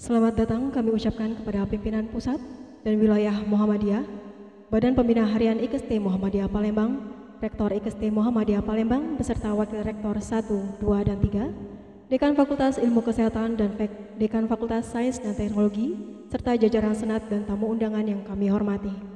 Selamat datang kami ucapkan kepada pimpinan pusat dan wilayah Muhammadiyah, Badan Pembina Harian IKST Muhammadiyah Palembang, Rektor IKST Muhammadiyah Palembang beserta Wakil Rektor 1, 2, dan 3, Dekan Fakultas Ilmu Kesehatan dan Dekan Fakultas Sains dan Teknologi, serta jajaran Senat dan tamu undangan yang kami hormati.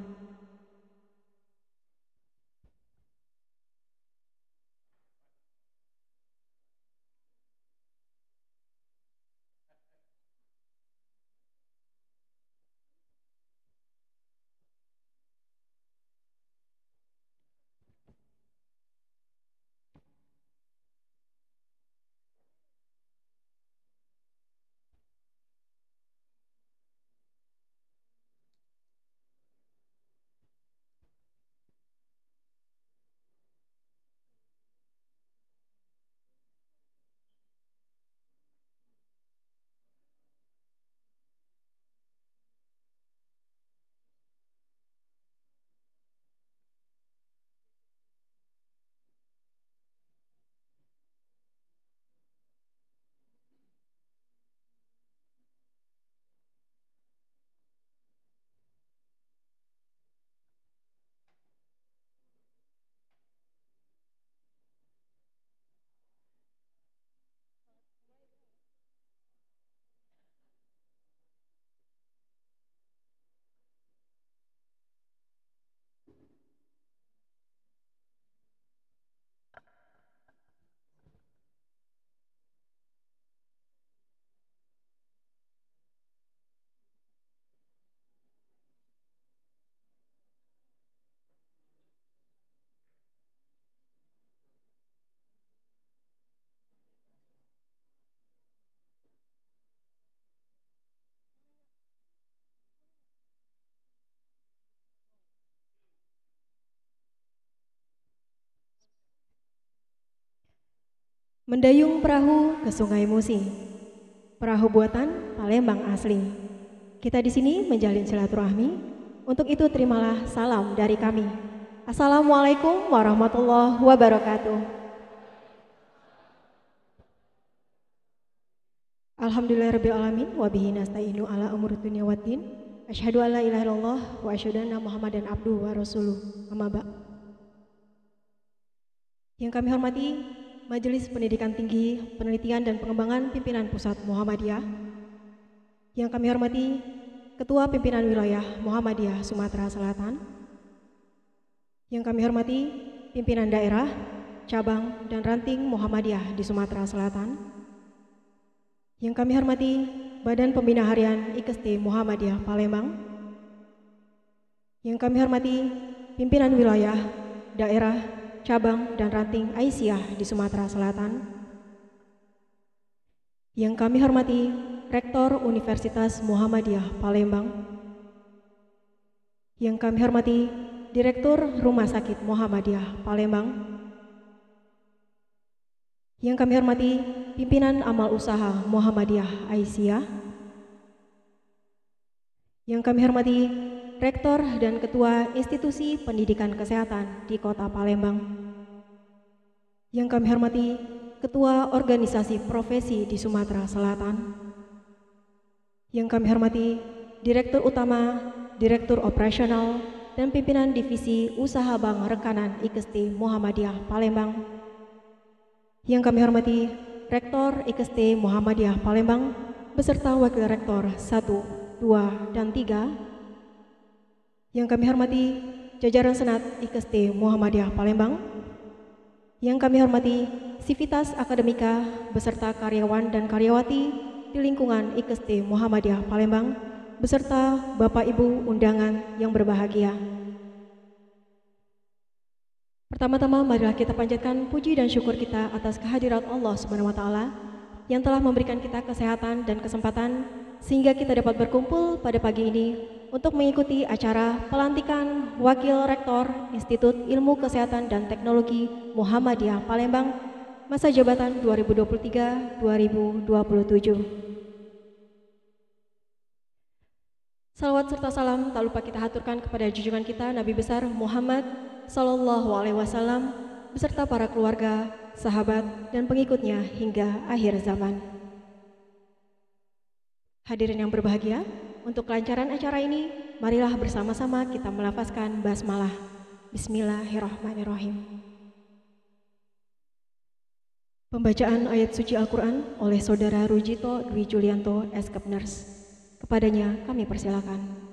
Mendayung perahu ke Sungai Musi. Perahu buatan Palembang asli. Kita di sini menjalin silaturahmi. Untuk itu terimalah salam dari kami. Assalamualaikum warahmatullahi wabarakatuh. Alhamdulillahirabbil alamin wa bihi nasta'inu ala umuri dunya waddin. Asyhadu an la ilaha illallah wa asyhadu anna Muhammadan abduhu wa rasuluh. Amma ba'd. Yang kami hormati Majelis Pendidikan Tinggi, Penelitian dan Pengembangan Pimpinan Pusat Muhammadiyah. Yang kami hormati Ketua Pimpinan Wilayah Muhammadiyah Sumatera Selatan. Yang kami hormati Pimpinan Daerah, Cabang, dan Ranting Muhammadiyah di Sumatera Selatan. Yang kami hormati Badan Pembina Harian IKST Muhammadiyah Palembang. Yang kami hormati Pimpinan Wilayah, Daerah, Cabang, dan Ranting Aisyah di Sumatera Selatan. Yang kami hormati Rektor Universitas Muhammadiyah Palembang. Yang kami hormati Direktur Rumah Sakit Muhammadiyah Palembang. Yang kami hormati Pimpinan Amal Usaha Muhammadiyah Aisyah. Yang kami hormati Rektor dan Ketua Institusi Pendidikan Kesehatan di Kota Palembang. Yang kami hormati Ketua Organisasi Profesi di Sumatera Selatan. Yang kami hormati Direktur Utama, Direktur Operasional, dan Pimpinan Divisi Usaha Bank Rekanan IKST Muhammadiyah Palembang. Yang kami hormati Rektor IKST Muhammadiyah Palembang beserta Wakil Rektor 1, 2, dan 3. Yang kami hormati jajaran Senat IKST Muhammadiyah Palembang. Yang kami hormati Sivitas Akademika beserta karyawan dan karyawati di lingkungan IKST Muhammadiyah Palembang beserta Bapak Ibu undangan yang berbahagia. Pertama-tama marilah kita panjatkan puji dan syukur kita atas kehadirat Allah Subhanahu wa taala yang telah memberikan kita kesehatan dan kesempatan sehingga kita dapat berkumpul pada pagi ini untuk mengikuti acara pelantikan Wakil Rektor Institut Ilmu Kesehatan dan Teknologi Muhammadiyah Palembang masa jabatan 2023-2027. Salawat serta salam tak lupa kita haturkan kepada junjungan kita Nabi besar Muhammad Sallallahu Alaihi Wasallam beserta para keluarga, sahabat, dan pengikutnya hingga akhir zaman. Hadirin yang berbahagia, untuk kelancaran acara ini, marilah bersama-sama kita melafazkan basmalah. Bismillahirrahmanirrahim. Pembacaan ayat suci Al-Quran oleh Saudara Rujito Dwi Julianto, Eskepners. Kepadanya kami persilakan.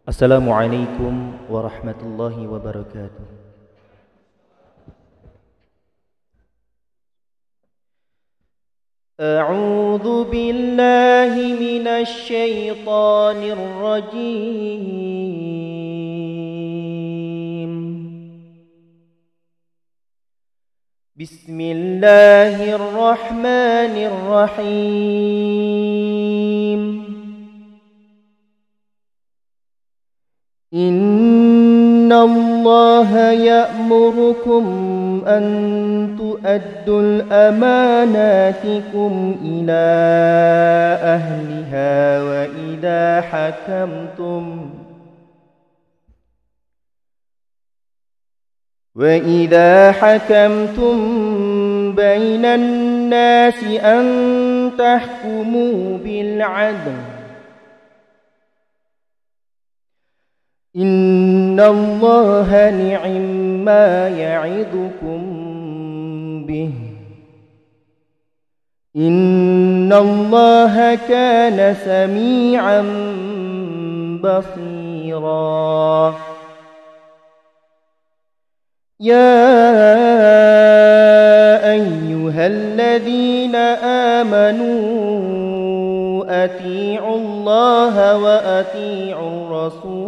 Assalamualaikum warahmatullahi wabarakatuh. A'udzu billahi minasy syaithanir rajim. Bismillahirrahmanirrahim. Innallaha ya'murukum an tu'addul amanatikum ila ahliha wa idha hakamtum bainan nasi an tahkumu bil 'adl. Innallaha ni'ma ya'idukum bih. Innallaha kana sami'an basira. Ya ayyuhalladzina amanu ati'ullaha wa ati'ur rasul.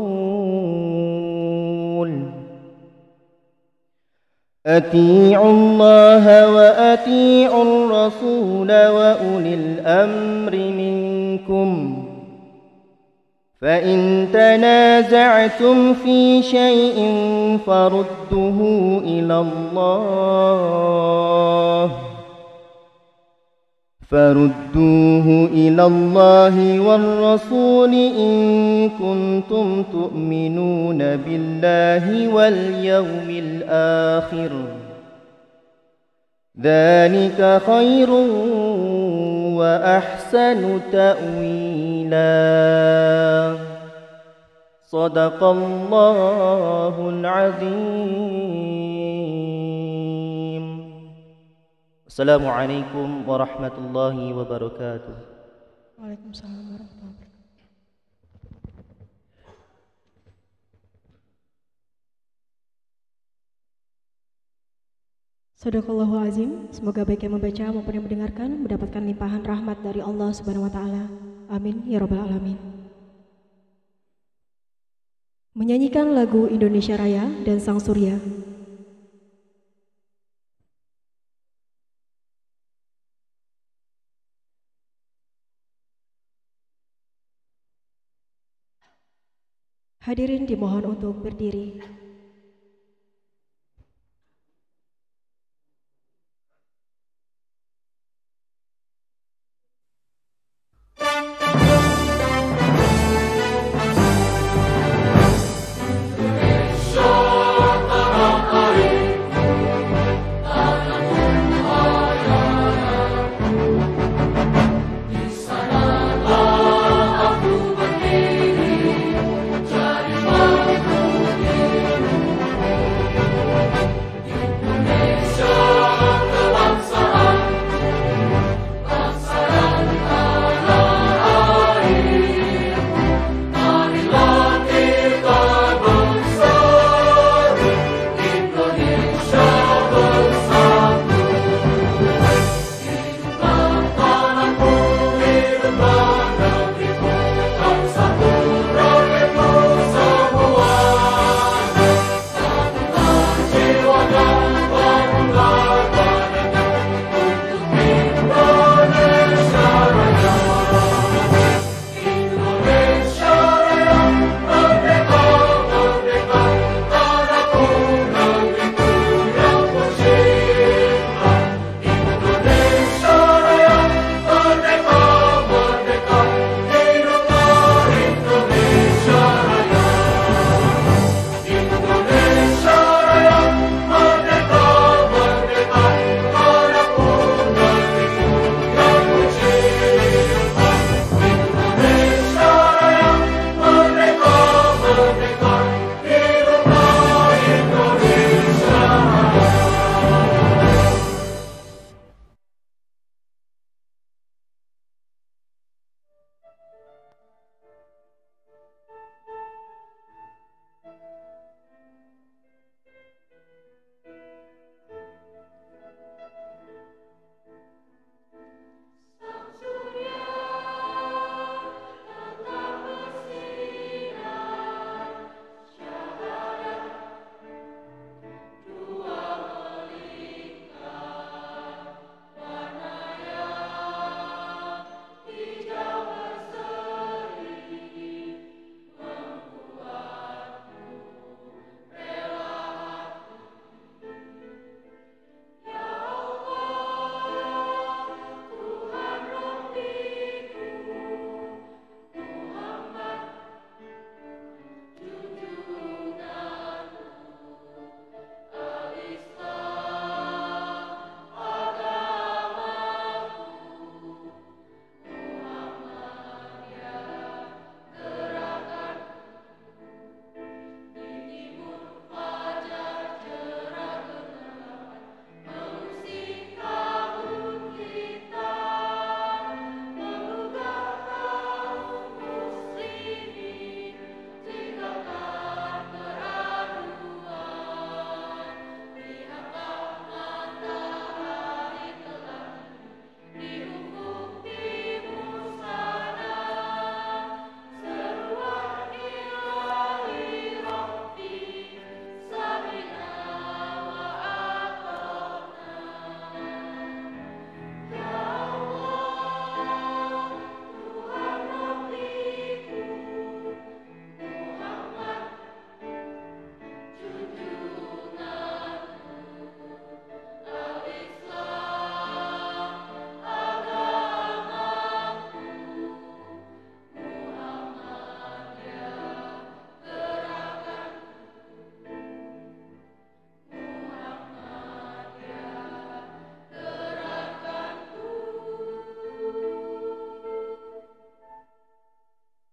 أطيعوا الله وأطيعوا الرسول وأولي الأمر منكم فإن تنازعتم في شيء فردوه إلى الله والرسول إن كنتم تؤمنون بالله واليوم الآخر ذلك خير وأحسن تأويلا. صدق الله العظيم. Assalamualaikum warahmatullahi wabarakatuh. Waalaikumsalam warahmatullahi wabarakatuh. Shadaqallahu azim. Semoga baik yang membaca maupun yang mendengarkan mendapatkan limpahan rahmat dari Allah Subhanahu wa taala. Amin ya rabbal alamin. Menyanyikan lagu Indonesia Raya dan Sang Surya. Hadirin dimohon untuk berdiri. Di sana aku berdiri, jadi bangku diri.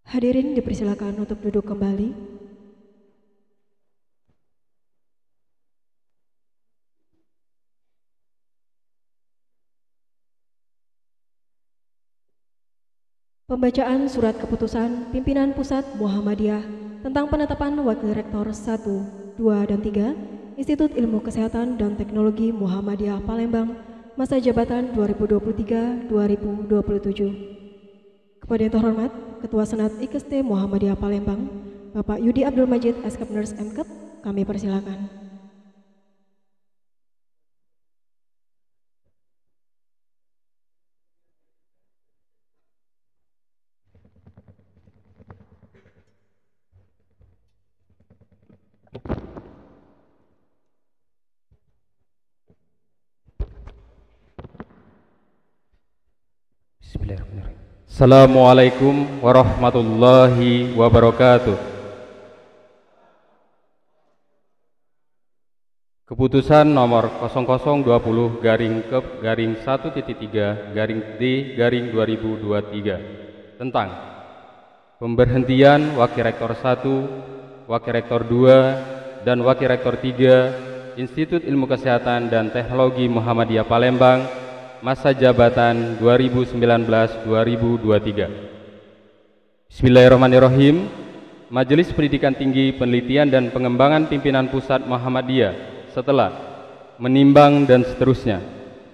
Hadirin dipersilakan untuk duduk kembali. Pembacaan Surat Keputusan Pimpinan Pusat Muhammadiyah tentang penetapan Wakil Rektor 1, 2, dan 3 Institut Ilmu Kesehatan dan Teknologi Muhammadiyah Palembang masa jabatan 2023-2027. Kepada yang terhormat Ketua Senat IKST Muhammadiyah Palembang, Bapak Yudi Abdul Majid, Eskepners MKep, kami persilakan. Bismillahirrahmanirrahim. Assalamualaikum warahmatullahi wabarakatuh. Keputusan nomor 00-Kep-1.3-D-2023 tentang pemberhentian Wakil Rektor 1, Wakil Rektor 2, dan Wakil Rektor 3 Institut Ilmu Kesehatan dan Teknologi Muhammadiyah Palembang masa jabatan 2019-2023. Bismillahirrahmanirrahim. Majelis Pendidikan Tinggi, Penelitian dan Pengembangan Pimpinan Pusat Muhammadiyah setelah menimbang dan seterusnya,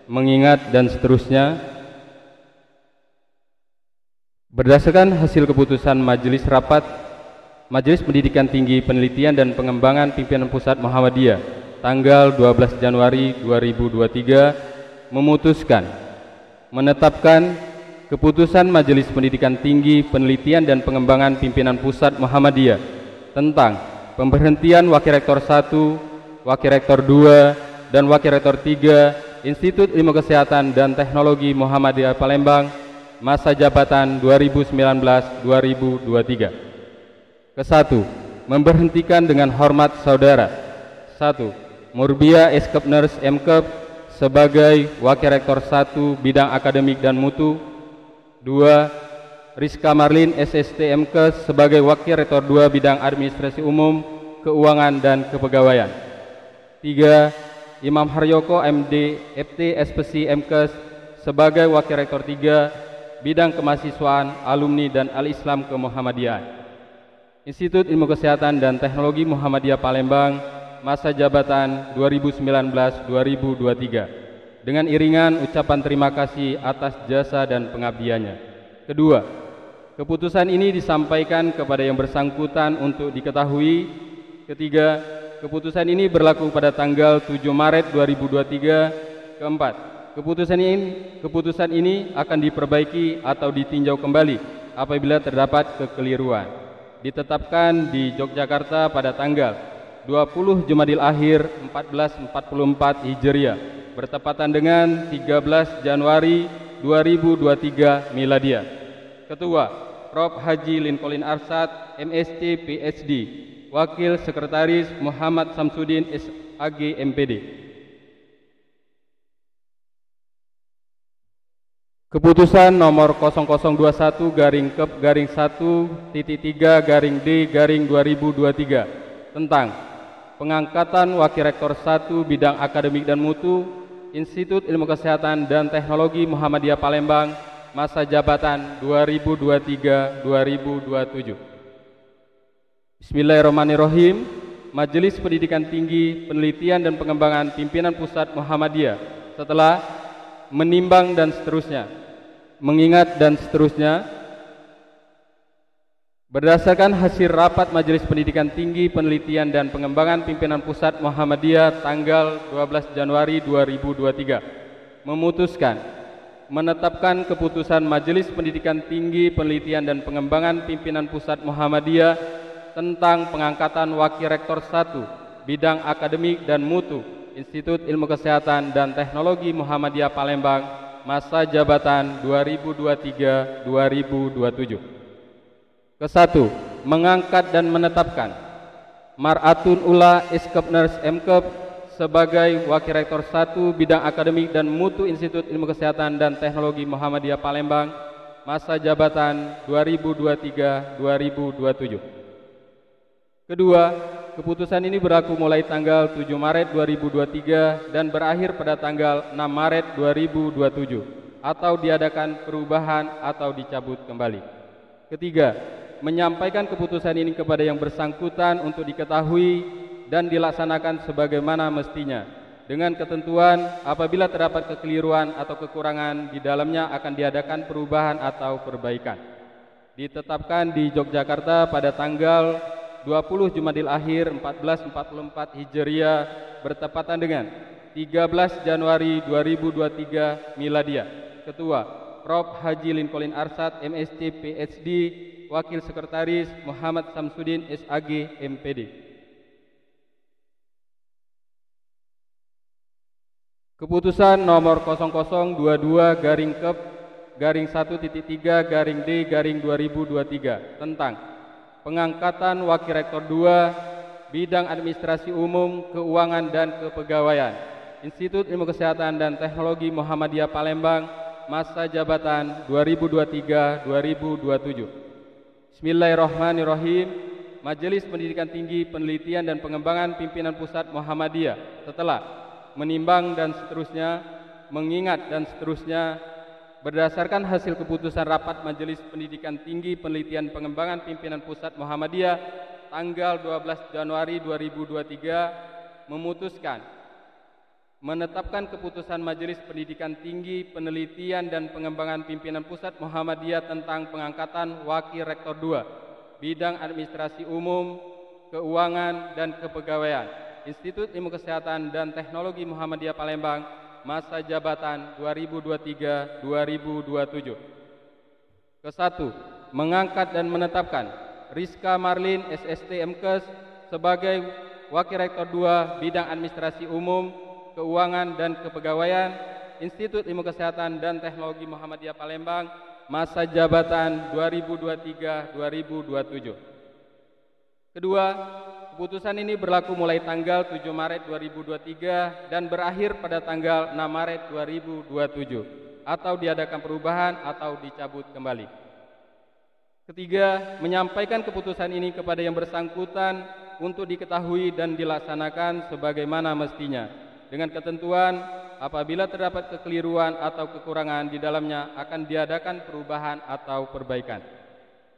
mengingat dan seterusnya, berdasarkan hasil keputusan Majelis Rapat Majelis Pendidikan Tinggi, Penelitian dan Pengembangan Pimpinan Pusat Muhammadiyah tanggal 12 Januari 2023 memutuskan menetapkan keputusan Majelis Pendidikan Tinggi, Penelitian dan Pengembangan Pimpinan Pusat Muhammadiyah tentang pemberhentian Wakil Rektor 1, Wakil Rektor 2, dan Wakil Rektor 3 Institut Ilmu Kesehatan dan Teknologi Muhammadiyah Palembang masa jabatan 2019-2023. Ke-1. Memberhentikan dengan hormat saudara 1. Murbia Eskepners MKep sebagai Wakil Rektor 1 Bidang Akademik dan Mutu. 2. Rizka Marlin SST MKes sebagai Wakil Rektor 2 Bidang Administrasi Umum, Keuangan dan Kepegawaian. 3. Imam Haryoko MD FT SPC MKes sebagai Wakil Rektor 3 Bidang Kemahasiswaan, Alumni dan Al-Islam Kemuhammadiyahan. Institut Ilmu Kesehatan dan Teknologi Muhammadiyah Palembang masa jabatan 2019-2023 dengan iringan ucapan terima kasih atas jasa dan pengabdiannya. Kedua, keputusan ini disampaikan kepada yang bersangkutan untuk diketahui. Ketiga, keputusan ini berlaku pada tanggal 7 Maret 2023. Keempat, keputusan ini akan diperbaiki atau ditinjau kembali apabila terdapat kekeliruan. Ditetapkan di Yogyakarta pada tanggal 20 Jumadil Akhir 1444 Hijriah bertepatan dengan 13 Januari 2023 Miladiah. Ketua, Prof. Haji Lincoln Arsyad, MSc PhD. Wakil Sekretaris Muhammad Samsudin SAG MPD. Keputusan nomor 00-Kep-1.3-D-2023 tentang pengangkatan Wakil Rektor 1 Bidang Akademik dan Mutu Institut Ilmu Kesehatan dan Teknologi Muhammadiyah Palembang masa jabatan 2023-2027. Bismillahirrahmanirrahim. Majelis Pendidikan Tinggi, Penelitian dan Pengembangan Pimpinan Pusat Muhammadiyah setelah menimbang dan seterusnya, mengingat dan seterusnya, berdasarkan hasil rapat Majelis Pendidikan Tinggi, Penelitian dan Pengembangan Pimpinan Pusat Muhammadiyah tanggal 12 Januari 2023 memutuskan menetapkan keputusan Majelis Pendidikan Tinggi, Penelitian dan Pengembangan Pimpinan Pusat Muhammadiyah tentang pengangkatan Wakil Rektor 1 Bidang Akademik dan Mutu Institut Ilmu Kesehatan dan Teknologi Muhammadiyah Palembang masa jabatan 2023-2027. Ke-1. Mengangkat dan menetapkan Mar'atun Ula Eskepners MKep sebagai Wakil Rektor 1 Bidang Akademik dan Mutu Institut Ilmu Kesehatan dan Teknologi Muhammadiyah Palembang masa jabatan 2023-2027. Kedua, keputusan ini berlaku mulai tanggal 7 Maret 2023 dan berakhir pada tanggal 6 Maret 2027 atau diadakan perubahan atau dicabut kembali. Ketiga, menyampaikan keputusan ini kepada yang bersangkutan untuk diketahui dan dilaksanakan sebagaimana mestinya, dengan ketentuan apabila terdapat kekeliruan atau kekurangan di dalamnya akan diadakan perubahan atau perbaikan. Ditetapkan di Yogyakarta pada tanggal 20 Jumadil Akhir 1444 Hijriah bertepatan dengan 13 Januari 2023 Miladiah. Ketua Prof. Haji Lincoln Arsad, MSc, PhD, Wakil Sekretaris Muhammad Samsudin, SAG, MPD. Keputusan nomor 0022-Kep-1.3-D-2023 tentang pengangkatan Wakil Rektor 2 Bidang Administrasi Umum, Keuangan dan Kepegawaian Institut Ilmu Kesehatan dan Teknologi Muhammadiyah Palembang, masa jabatan 2023-2027. Bismillahirrahmanirrahim. Majelis Pendidikan Tinggi, Penelitian dan Pengembangan Pimpinan Pusat Muhammadiyah setelah menimbang dan seterusnya, mengingat dan seterusnya, berdasarkan hasil keputusan rapat Majelis Pendidikan Tinggi, Penelitian Pengembangan Pimpinan Pusat Muhammadiyah tanggal 12 Januari 2023 memutuskan menetapkan keputusan Majelis Pendidikan Tinggi, Penelitian dan Pengembangan Pimpinan Pusat Muhammadiyah tentang pengangkatan Wakil Rektor 2 Bidang Administrasi Umum, Keuangan dan Kepegawaian Institut Ilmu Kesehatan dan Teknologi Muhammadiyah Palembang, masa jabatan 2023-2027. Ke-1, mengangkat dan menetapkan Rizka Marlin, SST MKes sebagai Wakil Rektor 2 Bidang Administrasi Umum, Keuangan dan Kepegawaian Institut Ilmu Kesehatan dan Teknologi Muhammadiyah Palembang, masa jabatan 2023-2027. Kedua, keputusan ini berlaku mulai tanggal 7 Maret 2023 dan berakhir pada tanggal 6 Maret 2027 atau diadakan perubahan atau dicabut kembali. Ketiga, menyampaikan keputusan ini kepada yang bersangkutan untuk diketahui dan dilaksanakan sebagaimana mestinya, dengan ketentuan apabila terdapat kekeliruan atau kekurangan di dalamnya akan diadakan perubahan atau perbaikan.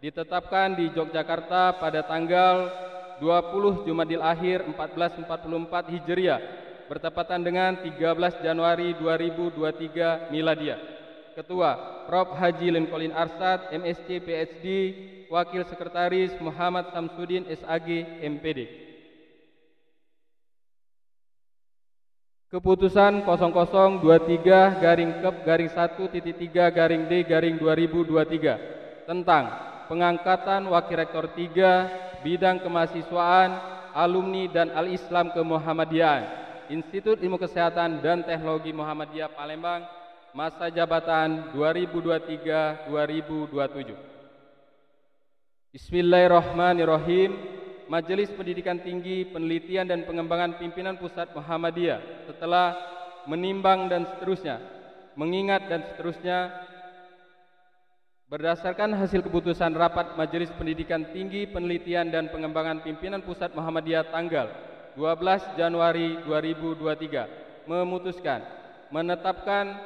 Ditetapkan di Yogyakarta pada tanggal 20 Jumadil Akhir 1444 Hijriah bertepatan dengan 13 Januari 2023 Miladiah. Ketua Prof. Haji Lincoln Arsad, MSc, PhD, Wakil Sekretaris Muhammad Samsudin, SAG, MPD. Keputusan 0023-Kep-1.3-D-2023 tentang pengangkatan Wakil Rektor 3 Bidang Kemahasiswaan, Alumni dan Al-Islam Kemuhammadiyahan Institut Ilmu Kesehatan dan Teknologi Muhammadiyah Palembang, masa jabatan 2023-2027. Bismillahirrahmanirrahim. Majelis Pendidikan Tinggi, Penelitian dan Pengembangan Pimpinan Pusat Muhammadiyah setelah menimbang dan seterusnya, mengingat dan seterusnya, berdasarkan hasil keputusan rapat Majelis Pendidikan Tinggi, Penelitian dan Pengembangan Pimpinan Pusat Muhammadiyah tanggal 12 Januari 2023 memutuskan menetapkan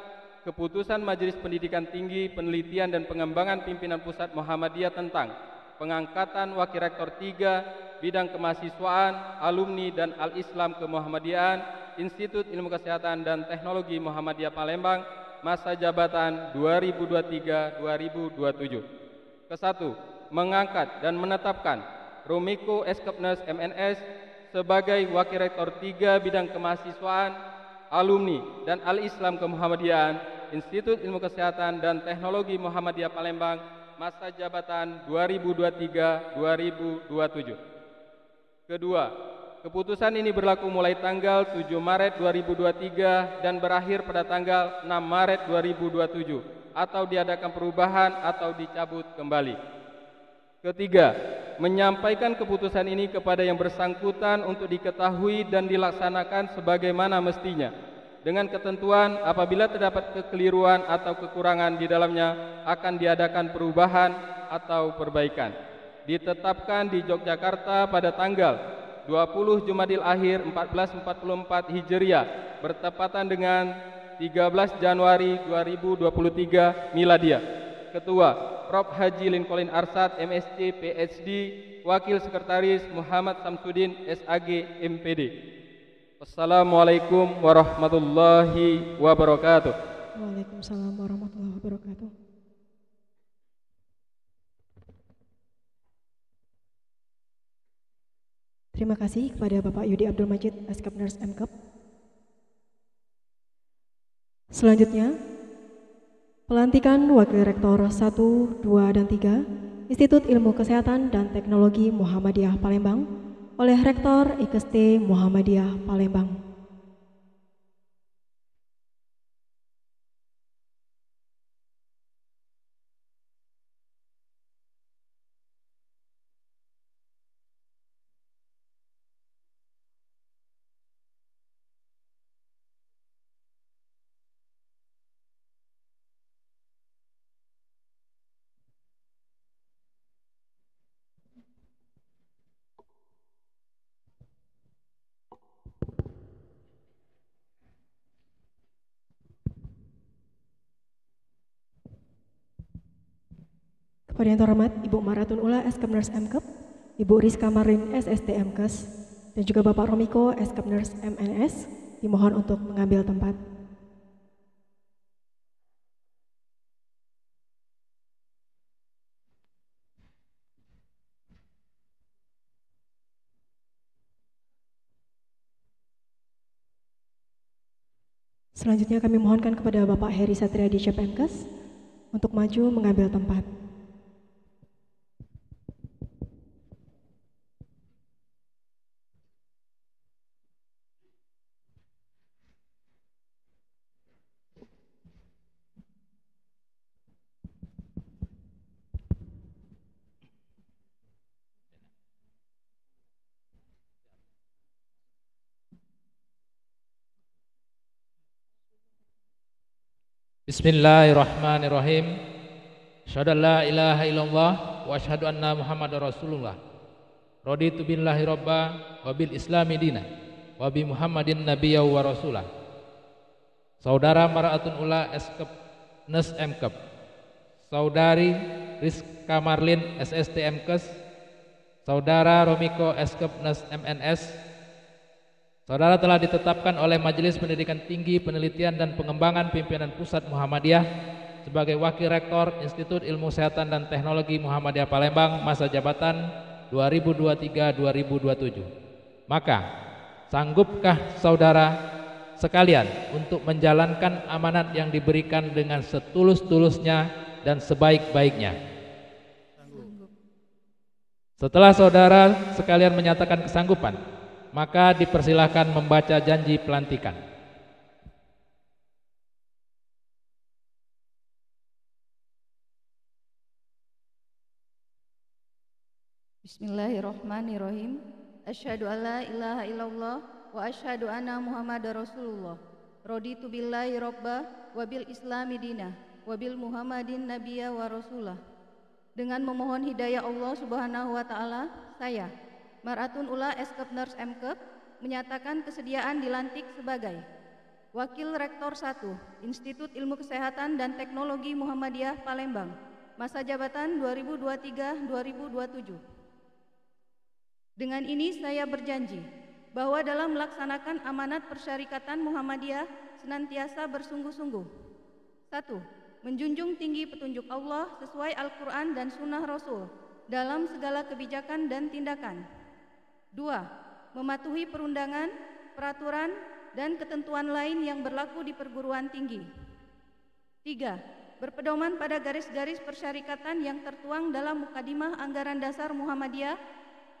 keputusan Majelis Pendidikan Tinggi, Penelitian dan Pengembangan Pimpinan Pusat Muhammadiyah tentang pengangkatan Wakil Rektor 3 Bidang Kemahasiswaan, Alumni dan Al-Islam Kemuhammadiyahan Institut Ilmu Kesehatan dan Teknologi Muhammadiyah Palembang, masa jabatan 2023-2027. Ke-1, mengangkat dan menetapkan Rumiko Eskepnes MNS sebagai Wakil Rektor 3 Bidang Kemahasiswaan, Alumni dan Al-Islam Kemuhammadiyahan Institut Ilmu Kesehatan dan Teknologi Muhammadiyah Palembang, masa jabatan 2023-2027. Kedua, keputusan ini berlaku mulai tanggal 7 Maret 2023 dan berakhir pada tanggal 6 Maret 2027 atau diadakan perubahan atau dicabut kembali. Ketiga, menyampaikan keputusan ini kepada yang bersangkutan untuk diketahui dan dilaksanakan sebagaimana mestinya, dengan ketentuan apabila terdapat kekeliruan atau kekurangan di dalamnya akan diadakan perubahan atau perbaikan. Ditetapkan di Yogyakarta pada tanggal 20 Jumadil Akhir 1444 Hijriah bertepatan dengan 13 Januari 2023 Miladiah. Ketua Prof. Haji Lincoln Arsad MSc PhD, Wakil Sekretaris Muhammad Samsudin SAG MPD. Wassalamualaikum warahmatullahi wabarakatuh. Waalaikumsalam warahmatullahi wabarakatuh. Terima kasih kepada Bapak Yudi Abdul Majid, Eskapners MKep. Selanjutnya, pelantikan Wakil Rektor 1, 2, dan 3 Institut Ilmu Kesehatan dan Teknologi Muhammadiyah Palembang oleh Rektor IKST Muhammadiyah Palembang. Kepada yang terhormat Ibu Maratun Ula Eskapners MKep, Ibu Rizka Marlin SST MKes, dan juga Bapak Romiko Eskapners MNS dimohon untuk mengambil tempat. Selanjutnya kami mohonkan kepada Bapak Heri Satria di MKes untuk maju mengambil tempat. Bismillahirrahmanirrahim. Asyhadu an la ilaha illallah wa asyhadu anna Muhammadar Rasulullah. Raditu billahi robba wa bil islami dina wa bi Muhammadin nabiyya wa rasulah. Saudara Maratun Ula Eskapners MKep, Saudari Rizka Marlin SST MKes, Saudara Romiko Eskapners MNS, saudara telah ditetapkan oleh Majelis Pendidikan Tinggi, Penelitian dan Pengembangan Pimpinan Pusat Muhammadiyah sebagai Wakil Rektor Institut Ilmu Kesehatan dan Teknologi Muhammadiyah Palembang masa jabatan 2023-2027. Maka, sanggupkah saudara sekalian untuk menjalankan amanat yang diberikan dengan setulus-tulusnya dan sebaik-baiknya? Setelah saudara sekalian menyatakan kesanggupan, maka dipersilahkan membaca janji pelantikan. Bismillahirrahmanirrahim. Asyhadu an la ilaha illallah wa asyhadu anna Muhammadar Rasulullah. Raditu billahi robba wa bil islami dina wa bil Muhammadin nabiyya wa rasulah. Dengan memohon hidayah Allah Subhanahu wa taala, saya Maratun Ula Eskapners MKep menyatakan kesediaan dilantik sebagai Wakil Rektor 1 Institut Ilmu Kesehatan dan Teknologi Muhammadiyah Palembang masa jabatan 2023-2027. Dengan ini saya berjanji bahwa dalam melaksanakan amanat persyarikatan Muhammadiyah senantiasa bersungguh-sungguh. 1. Menjunjung tinggi petunjuk Allah sesuai Al-Quran dan Sunnah Rasul dalam segala kebijakan dan tindakan. 2. Mematuhi perundangan, peraturan, dan ketentuan lain yang berlaku di perguruan tinggi. 3. Berpedoman pada garis-garis persyarikatan yang tertuang dalam Mukadimah Anggaran Dasar Muhammadiyah,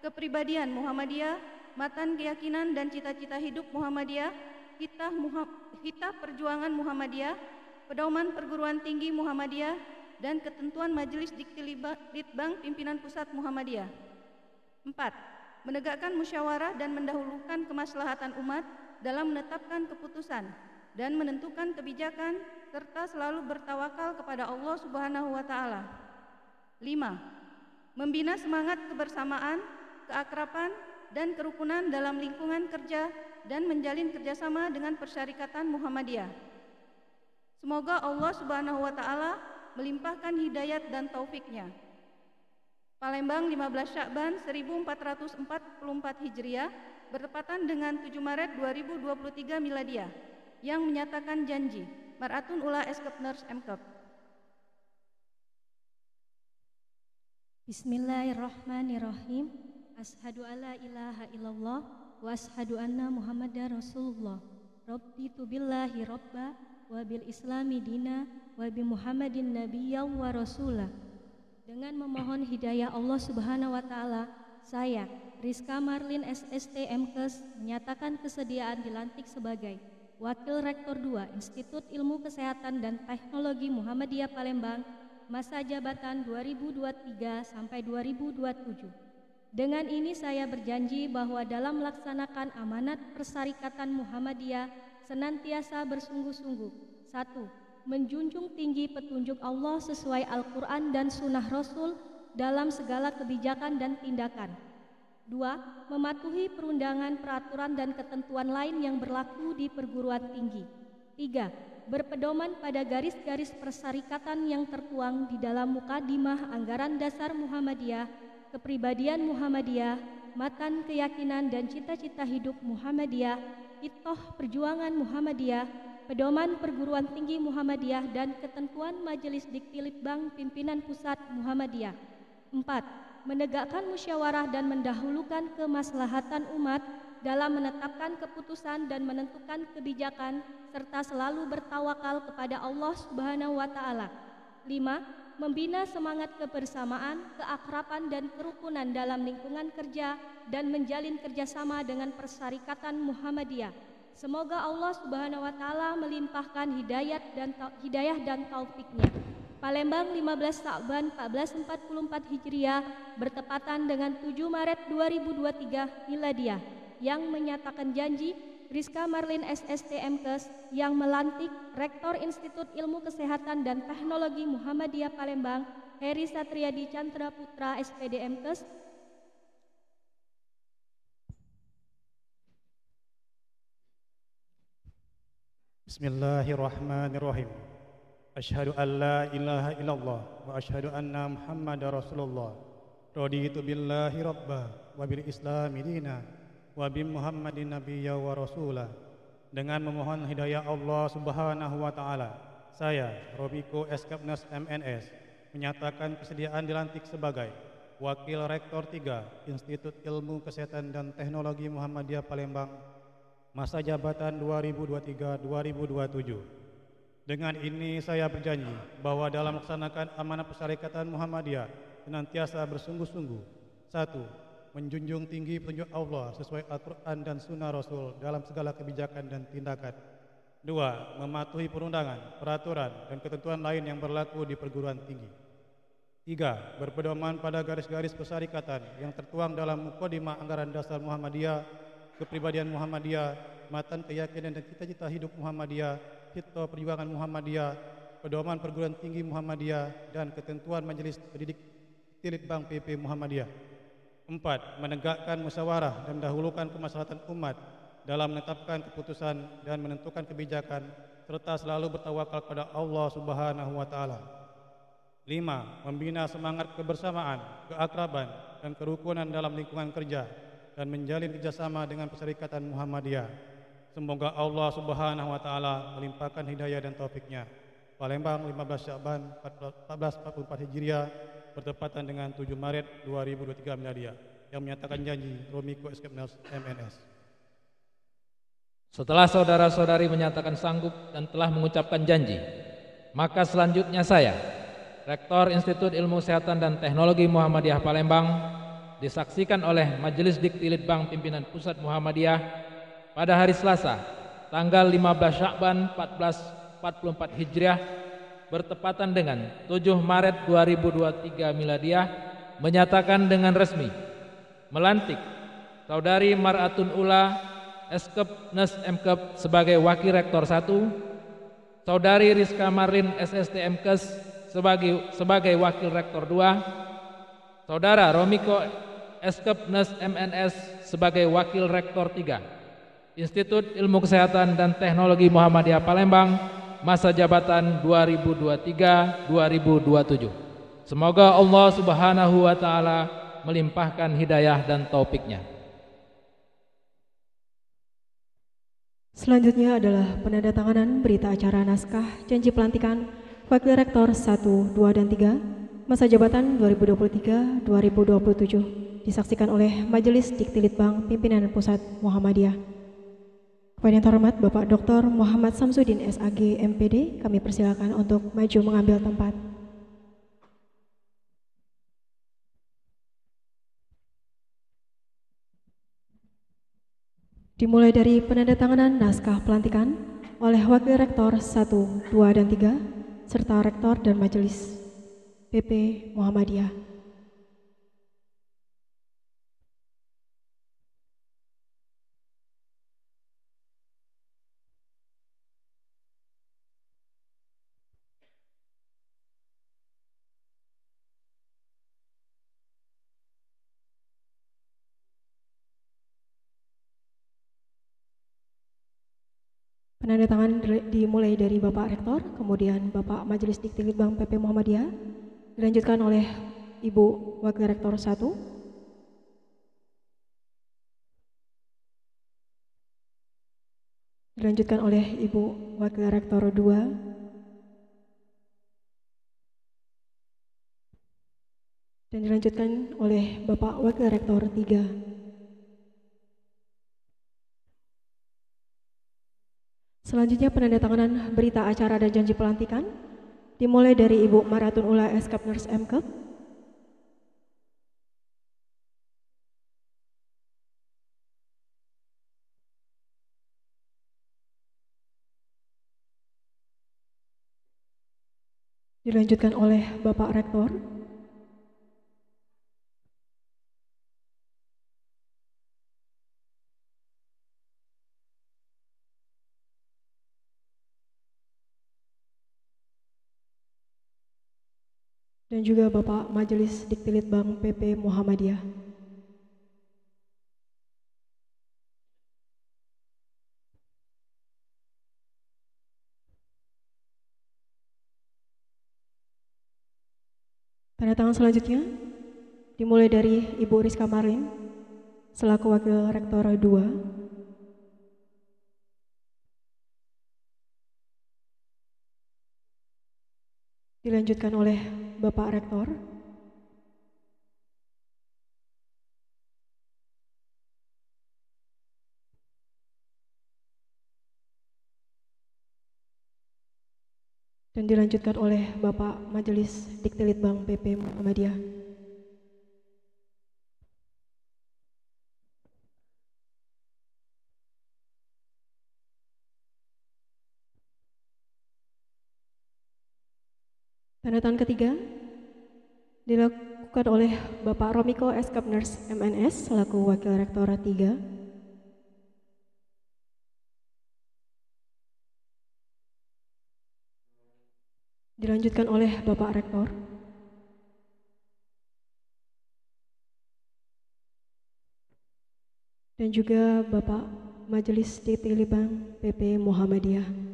kepribadian Muhammadiyah, matan keyakinan dan cita-cita hidup Muhammadiyah, hitah perjuangan Muhammadiyah, pedoman perguruan tinggi Muhammadiyah, dan ketentuan Majelis Dikti Litbang Pimpinan Pusat Muhammadiyah. 4. Menegakkan musyawarah dan mendahulukan kemaslahatan umat dalam menetapkan keputusan dan menentukan kebijakan serta selalu bertawakal kepada Allah Subhanahu wa taala. 5. Membina semangat kebersamaan, keakraban, dan kerukunan dalam lingkungan kerja dan menjalin kerjasama dengan Persyarikatan Muhammadiyah. Semoga Allah Subhanahu wa taala melimpahkan hidayat dan taufiknya. Palembang 15 Sya'ban 1444 Hijriah bertepatan dengan 7 Maret 2023 Miladiah yang menyatakan janji Mar'atun Ula Eskepners Mkep. Bismillahirrahmanirrahim. Ashhadu alla ilaha illallah wa ashhadu anna Muhammadar Rasulullah. Rabbitu billahi rabba wa bil islami dina wa bi Muhammadin nabiyya wa rasulah. Dengan memohon hidayah Allah Subhanahu wa taala, saya Rizka Marlin SST Mkes menyatakan kesediaan dilantik sebagai Wakil Rektor 2 Institut Ilmu Kesehatan dan Teknologi Muhammadiyah Palembang, masa jabatan 2023 sampai 2027. Dengan ini saya berjanji bahwa dalam melaksanakan amanat Persyarikatan Muhammadiyah senantiasa bersungguh-sungguh. 1. Menjunjung tinggi petunjuk Allah sesuai Al-Quran dan Sunnah Rasul dalam segala kebijakan dan tindakan. 2. Mematuhi perundangan, peraturan, dan ketentuan lain yang berlaku di perguruan tinggi. 3. Berpedoman pada garis-garis persyarikatan yang tertuang di dalam Mukadimah Anggaran Dasar Muhammadiyah, kepribadian Muhammadiyah, matan keyakinan dan cita-cita hidup Muhammadiyah, itoh perjuangan Muhammadiyah, pedoman perguruan tinggi Muhammadiyah, dan ketentuan Majelis Diktilitbang Pimpinan Pusat Muhammadiyah. 4. Menegakkan musyawarah dan mendahulukan kemaslahatan umat dalam menetapkan keputusan dan menentukan kebijakan serta selalu bertawakal kepada Allah Subhanahu wa taala. 5. Membina semangat kebersamaan, keakraban dan kerukunan dalam lingkungan kerja dan menjalin kerjasama dengan Persyarikatan Muhammadiyah. Semoga Allah Subhanahu wa taala melimpahkan hidayah dan taufiknya. Palembang 15 Sya'ban 1444 Hijriah bertepatan dengan 7 Maret 2023 Miladiah yang menyatakan janji Rizka Marlin SST Mkes yang melantik Rektor Institut Ilmu Kesehatan dan Teknologi Muhammadiyah Palembang Heri Satriadi Chandra Putra SPD Mkes. Bismillahirrahmanirrahim. Asyhadu an la ilaha illallah wa asyhadu anna Muhammadar Rasulullah. Raditu billahi rabba wa bil islami dina wa bi Muhammadin nabiyya wa rasulah. Dengan memohon hidayah Allah Subhanahu wa taala, saya Robiko Eskepners MNS menyatakan kesediaan dilantik sebagai Wakil Rektor 3 Institut Ilmu Kesehatan dan Teknologi Muhammadiyah Palembang, masa jabatan 2023-2027. Dengan ini saya berjanji bahwa dalam melaksanakan amanat Persyarikatan Muhammadiyah senantiasa bersungguh-sungguh. 1. Menjunjung tinggi petunjuk Allah sesuai Al-Quran dan Sunnah Rasul dalam segala kebijakan dan tindakan. 2. Mematuhi perundangan, peraturan, dan ketentuan lain yang berlaku di perguruan tinggi. 3. Berpedoman pada garis-garis persyarikatan yang tertuang dalam Mukadimah Anggaran Dasar Muhammadiyah, kepribadian Muhammadiyah, matan keyakinan dan cita-cita hidup Muhammadiyah, hito perjuangan Muhammadiyah, pedoman perguruan tinggi Muhammadiyah, dan ketentuan Majelis Diktilitbang PP Muhammadiyah. 4. Menegakkan musyawarah dan mendahulukan kemaslahatan umat dalam menetapkan keputusan dan menentukan kebijakan serta selalu bertawakal kepada Allah Subhanahu wa taala. 5. Membina semangat kebersamaan, keakraban, dan kerukunan dalam lingkungan kerja dan menjalin kerjasama dengan Persyarikatan Muhammadiyah. Semoga Allah Subhanahu wa taala melimpahkan hidayah dan taufiknya. Palembang 15 Sya'ban 1444 Hijriah bertepatan dengan 7 Maret 2023 Miladiah yang menyatakan janji Romiko Eskepners MNS. Setelah saudara-saudari menyatakan sanggup dan telah mengucapkan janji, maka selanjutnya saya, Rektor Institut Ilmu Kesehatan dan Teknologi Muhammadiyah Palembang, disaksikan oleh Majelis Diktilitbang Pimpinan Pusat Muhammadiyah pada hari Selasa, tanggal 15 Sya'ban 1444 Hijriah bertepatan dengan 7 Maret 2023 Miladiah menyatakan dengan resmi melantik Saudari Mar'atun Ula Eskep Nes Mkep sebagai Wakil Rektor 1, Saudari Rizka Marlin SST Mkes sebagai Wakil Rektor 2, Saudara Romiko Eskep Nes MNS sebagai Wakil Rektor 3, Institut Ilmu Kesehatan dan Teknologi Muhammadiyah Palembang, masa jabatan 2023-2027. Semoga Allah Subhanahu wa Ta'ala melimpahkan hidayah dan taufiknya. Selanjutnya adalah penandatanganan berita acara naskah janji pelantikan Wakil Rektor 1, 2, dan 3 masa jabatan 2023-2027 disaksikan oleh Majelis Diktilitbang Pimpinan Pusat Muhammadiyah. Kepada yang terhormat Bapak Dr. Muhammad Samsudin SAG MPD, kami persilakan untuk maju mengambil tempat. Dimulai dari penandatanganan naskah pelantikan oleh Wakil Rektor 1, 2, dan 3 serta Rektor dan Majelis PP Muhammadiyah. Penandatangan dimulai dari Bapak Rektor, kemudian Bapak Majelis Diktilitbang PP Muhammadiyah, dilanjutkan oleh Ibu Wakil Rektor 1, dilanjutkan oleh Ibu Wakil Rektor 2, dan dilanjutkan oleh Bapak Wakil Rektor 3. Selanjutnya penandatanganan berita acara dan janji pelantikan dimulai dari Ibu Maratun Ula Eskep Nurs Mkep, dilanjutkan oleh Bapak Rektor, dan juga Bapak Majelis Diktilitbang PP Muhammadiyah. Tanda tangan selanjutnya dimulai dari Ibu Rizka Marlin selaku Wakil Rektor 2, dilanjutkan oleh Bapak Rektor, dan dilanjutkan oleh Bapak Majelis Diktilitbang PP Muhammadiyah. Tanda tangan ketiga dilakukan oleh Bapak Romiko Eskep Nurs MNS selaku Wakil Rektor 3, dilanjutkan oleh Bapak Rektor, dan juga Bapak Majelis Diktilitbang PP Muhammadiyah.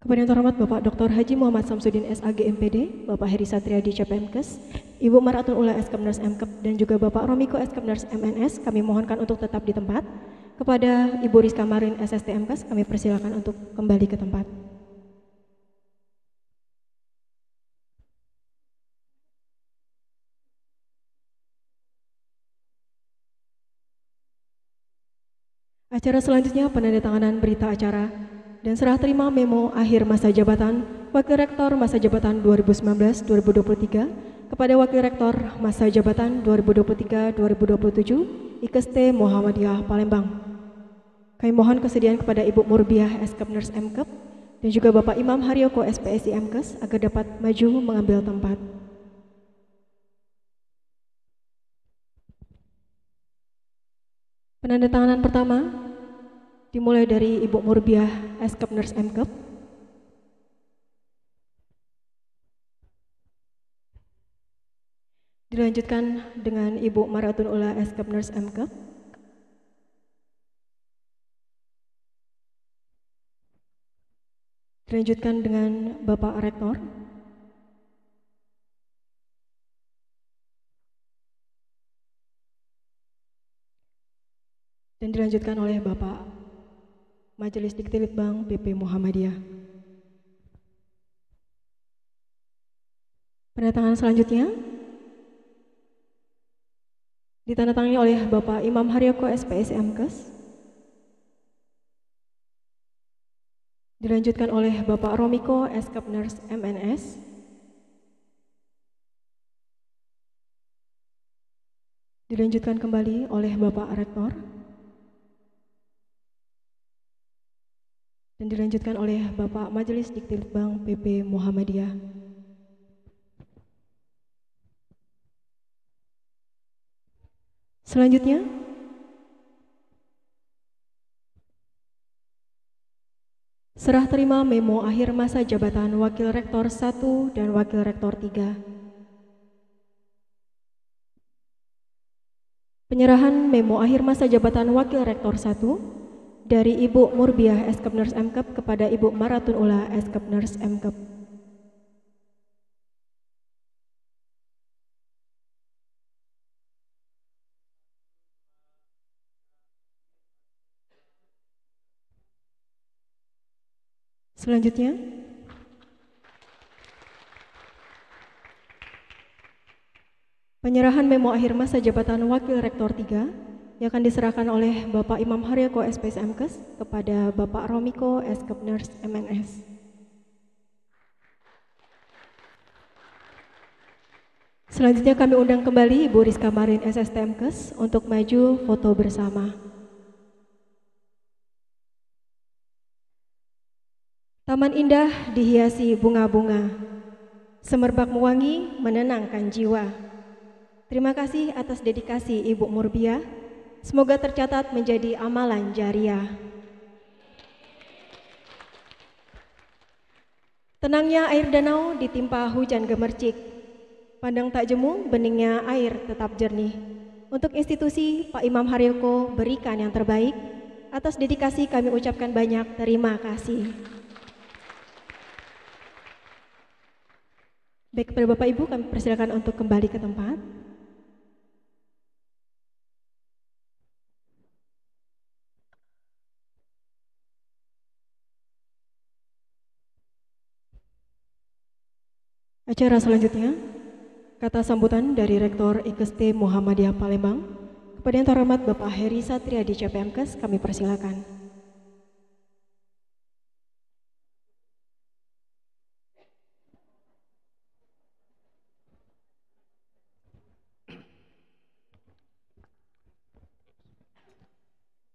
Kepada yang terhormat Bapak Dr. Haji Muhammad Samsudin SAG MPD, Bapak Heri Satriadi CPMKes, Ibu Maratun Ula Eskep Nurs Mkep, dan juga Bapak Romiko Eskep Nurs MNS, kami mohonkan untuk tetap di tempat. Kepada Ibu Rizka Marin SST Mkes, kami persilakan untuk kembali ke tempat. Acara selanjutnya penandatanganan berita acara dan serah terima memo akhir masa jabatan Wakil Rektor masa jabatan 2019-2023 kepada Wakil Rektor masa jabatan 2023-2027 IKST Muhammadiyah Palembang. Kami mohon kesediaan kepada Ibu Murbiah Eskep Nurse Mkep dan juga Bapak Imam Haryoko SPSI Mkes agar dapat maju mengambil tempat. Penandatanganan pertama dimulai dari Ibu Murbiah Eskep Nurse Mkep. Dilanjutkan dengan Ibu Maratun Ula Eskep Nurse Mkep. Dilanjutkan dengan Bapak Rektor. Dan dilanjutkan oleh Bapak Majelis Diktilitbang PP Muhammadiyah. Penandatanganan selanjutnya ditandatangani oleh Bapak Imam Haryoko SPSI Mkes. Dilanjutkan oleh Bapak Romiko Eskep Nurse MNS. Dilanjutkan kembali oleh Bapak Rektor. Dan dilanjutkan oleh Bapak Majelis Diktilitbang PP Muhammadiyah. Selanjutnya, serah terima memo akhir masa jabatan Wakil Rektor 1 dan Wakil Rektor 3. Penyerahan memo akhir masa jabatan Wakil Rektor 1 dari Ibu Murbiah Eskep Nurse Mkep kepada Ibu Maratun Ula Eskep Nurse Mkep. Selanjutnya, penyerahan memo akhir masa jabatan Wakil Rektor 3 yang akan diserahkan oleh Bapak Imam Haryoko SPSI Mkes kepada Bapak Romiko Eskep Nurse MNS. Selanjutnya kami undang kembali Ibu Rizka Marin SST Mkes untuk maju foto bersama. Taman indah dihiasi bunga-bunga, semerbak mewangi menenangkan jiwa. Terima kasih atas dedikasi Ibu Murbiah, semoga tercatat menjadi amalan jariah. Tenangnya air danau ditimpa hujan gemercik, pandang tak jemu beningnya air tetap jernih. Untuk institusi Pak Imam Haryoko berikan yang terbaik, atas dedikasi kami ucapkan banyak terima kasih. Baik, kepada Bapak Ibu kami persilakan untuk kembali ke tempat. Acara selanjutnya, kata sambutan dari Rektor IKST Muhammadiyah Palembang kepada yang terhormat Bapak Heri Satria di CPMKes kami persilakan.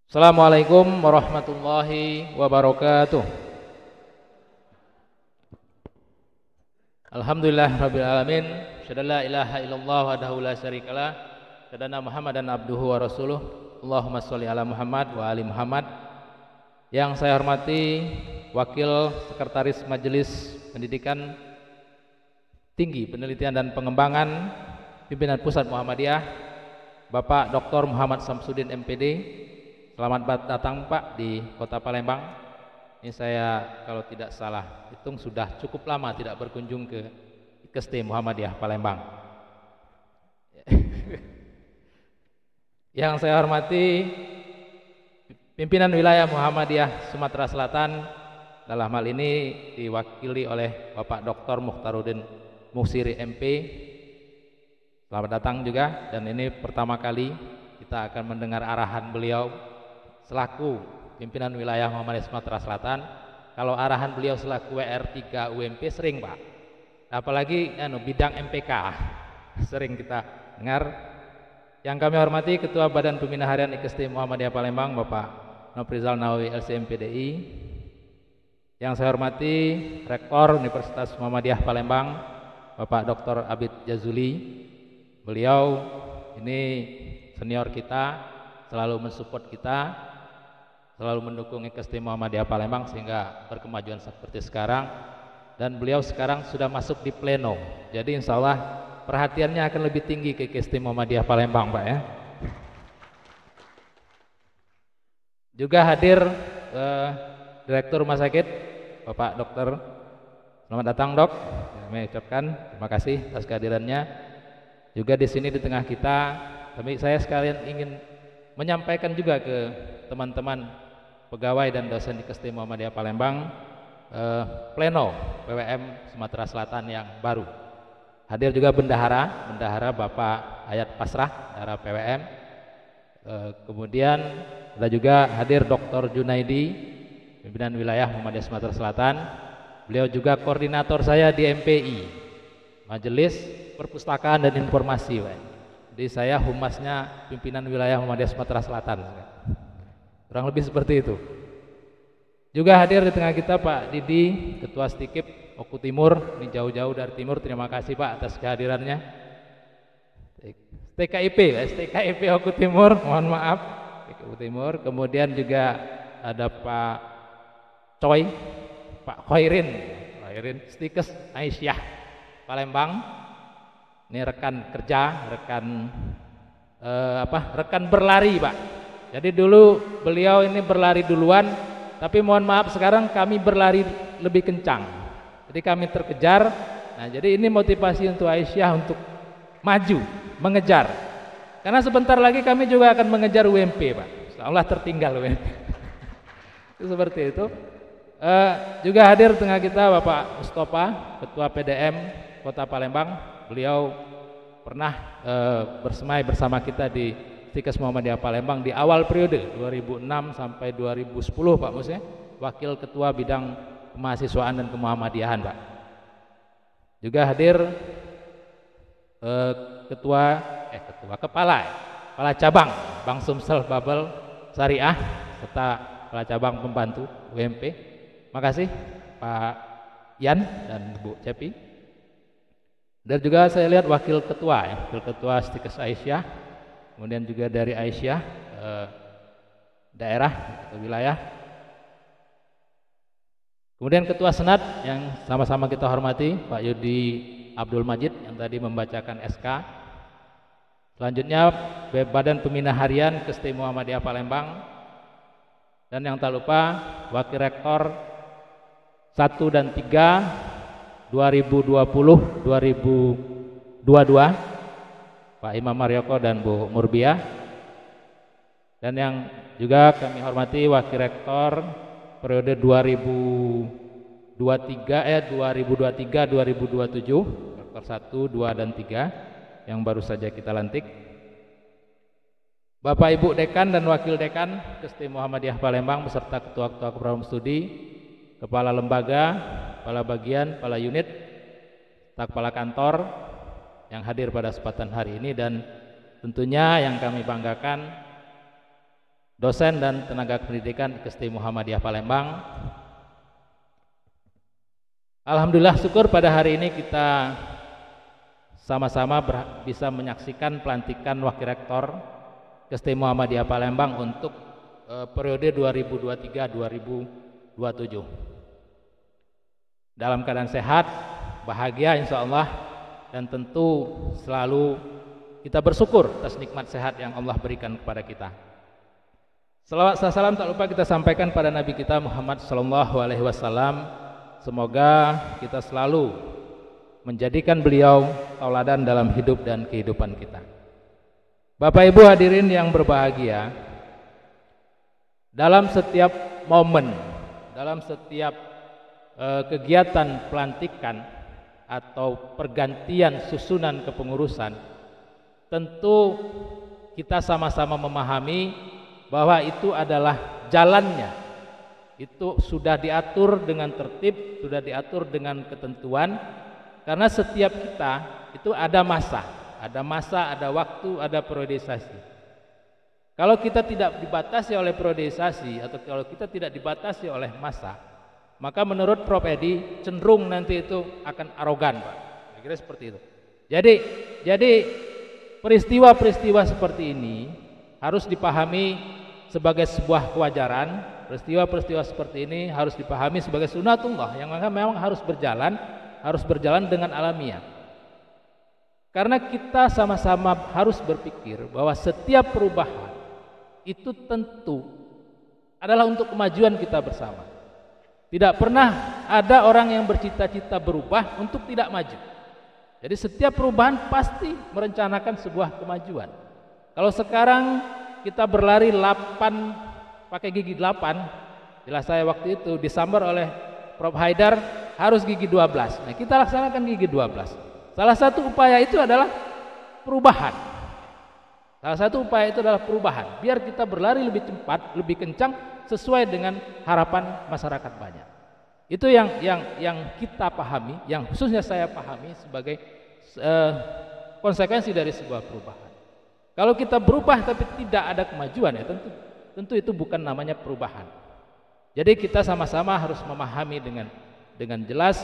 Assalamualaikum warahmatullahi wabarakatuh. Alhamdulillah rabbil alamin, syada la ilaha illallah wahdahu la syarikalah, syada Muhammadan abduhu wa rasuluh. Allahumma sholli ala Muhammad wa ali Muhammad. Yang saya hormati Wakil Sekretaris Majelis Pendidikan Tinggi Penelitian dan Pengembangan Pimpinan Pusat Muhammadiyah, Bapak Dr. Muhammad Samsudin MPD. Selamat datang Pak di Kota Palembang. Ini saya kalau tidak salah hitung sudah cukup lama tidak berkunjung ke IKST Muhammadiyah Palembang. Yang saya hormati pimpinan wilayah Muhammadiyah Sumatera Selatan, dalam hal ini diwakili oleh Bapak Dr. Mukhtaruddin Muhsiri MP. Selamat datang juga, dan ini pertama kali kita akan mendengar arahan beliau selaku pimpinan wilayah Muhammadiyah Sumatera Selatan. Kalau arahan beliau selaku WR3 UMP sering Pak, apalagi bidang MPK sering kita dengar. Yang kami hormati Ketua Badan Pembina Harian IKST Muhammadiyah Palembang Bapak Nofrizal Nawawi LCMPDI. Yang saya hormati Rektor Universitas Muhammadiyah Palembang, Bapak Dr. Abid Jazuli. Beliau ini senior kita, selalu mensupport kita, selalu mendukung IKST Muhammadiyah Palembang sehingga berkemajuan seperti sekarang. Dan beliau sekarang sudah masuk di pleno, jadi insya Allah perhatiannya akan lebih tinggi ke IKST Muhammadiyah Palembang, Pak ya. Juga hadir Direktur Rumah Sakit, Bapak Dokter. Selamat datang, Dok. Kami ucapkan terima kasih atas kehadirannya. Juga di sini di tengah kita, tapi saya sekalian ingin menyampaikan juga ke teman-teman pegawai dan dosen IKST Muhammadiyah Palembang, pleno PWM Sumatera Selatan yang baru. Hadir juga bendahara Bapak Ayat Pasrah, bendahara PWM. Kemudian ada juga hadir Dr. Junaidi, pimpinan wilayah Muhammadiyah Sumatera Selatan. Beliau juga koordinator saya di MPI, Majelis Perpustakaan dan Informasi, Pak. Jadi saya humasnya pimpinan wilayah Muhammadiyah Sumatera Selatan. Kurang lebih seperti itu. Juga hadir di tengah kita Pak Didi, Ketua Stikip Oku Timur, ini jauh-jauh dari timur. Terima kasih Pak atas kehadirannya. STKIP Oku Timur, mohon maaf, Oku Timur. Kemudian juga ada Pak Coy, Pak Khairin, Stikes Aisyah Palembang. Ini rekan kerja, rekan berlari Pak. Jadi dulu beliau ini berlari duluan, tapi mohon maaf sekarang kami berlari lebih kencang. Jadi kami terkejar. Nah, jadi ini motivasi untuk Aisyah untuk maju, mengejar. Karena sebentar lagi kami juga akan mengejar UMP, Pak. Insyaallah tertinggal UMP. Itu seperti itu. Juga hadir tengah kita Bapak Mustafa, Ketua PDM Kota Palembang. Beliau pernah bersemai bersama kita di IKST Muhammadiyah Palembang di awal periode 2006 sampai 2010, Pak Mus ya, Wakil Ketua Bidang Kemahasiswaan dan Kemuhammadiyahan, Pak. Juga hadir Kepala Cabang Bank Sumsel Babel Syariah serta Kepala Cabang Pembantu UMP. Makasih Pak Yan dan Bu Cepi. Dan juga saya lihat Wakil Ketua Stikes Aisyah, kemudian juga dari Aisyah daerah atau wilayah. Kemudian Ketua Senat yang sama-sama kita hormati, Pak Yudi Abdul Majid yang tadi membacakan SK. Selanjutnya Badan Pembina Harian IKST Muhammadiyah Palembang. Dan yang tak lupa Wakil Rektor 1 dan 3 2020-2022 Pak Imam Maryoko dan Bu Murbiah. Dan yang juga kami hormati Wakil Rektor periode 2023-2027, Rektor 1, 2, dan 3 yang baru saja kita lantik. Bapak Ibu Dekan dan Wakil Dekan IKST Muhammadiyah Palembang beserta Ketua-Ketua Program Studi, Kepala Lembaga, Kepala Bagian, Kepala Unit, Kepala Kantor yang hadir pada kesempatan hari ini, dan tentunya yang kami banggakan dosen dan tenaga pendidikan IKST Muhammadiyah Palembang. Alhamdulillah, syukur pada hari ini kita sama-sama bisa menyaksikan pelantikan Wakil Rektor IKST Muhammadiyah Palembang untuk periode 2023-2027 dalam keadaan sehat, bahagia insya Allah, dan tentu selalu kita bersyukur atas nikmat sehat yang Allah berikan kepada kita. Salawat salam tak lupa kita sampaikan pada Nabi kita Muhammad SAW. Semoga kita selalu menjadikan beliau tauladan dalam hidup dan kehidupan kita. Bapak Ibu hadirin yang berbahagia, dalam setiap momen, dalam setiap kegiatan pelantikan atau pergantian susunan kepengurusan, tentu kita sama-sama memahami bahwa itu adalah jalannya, itu sudah diatur dengan tertib, sudah diatur dengan ketentuan, karena setiap kita itu ada masa, ada waktu, ada periodisasi. Kalau kita tidak dibatasi oleh periodisasi atau kalau kita tidak dibatasi oleh masa, maka menurut Prof Edi cenderung nanti itu akan arogan, Pak. Kira-kira seperti itu. Jadi peristiwa-peristiwa seperti ini harus dipahami sebagai sebuah kewajaran. Peristiwa-peristiwa seperti ini harus dipahami sebagai sunatullah yang memang harus berjalan dengan alamiah. Karena kita sama-sama harus berpikir bahwa setiap perubahan itu tentu adalah untuk kemajuan kita bersama. Tidak pernah ada orang yang bercita-cita berubah untuk tidak maju. Jadi setiap perubahan pasti merencanakan sebuah kemajuan. Kalau sekarang kita berlari 8 pakai gigi 8, jelas saya waktu itu disambar oleh Prof Haidar harus gigi 12. Nah, kita laksanakan gigi 12. Salah satu upaya itu adalah perubahan. Salah satu upaya itu adalah perubahan, biar kita berlari lebih cepat, lebih kencang sesuai dengan harapan masyarakat banyak. Itu yang kita pahami, yang khususnya saya pahami sebagai konsekuensi dari sebuah perubahan. Kalau kita berubah tapi tidak ada kemajuan, ya tentu itu bukan namanya perubahan. Jadi kita sama-sama harus memahami dengan jelas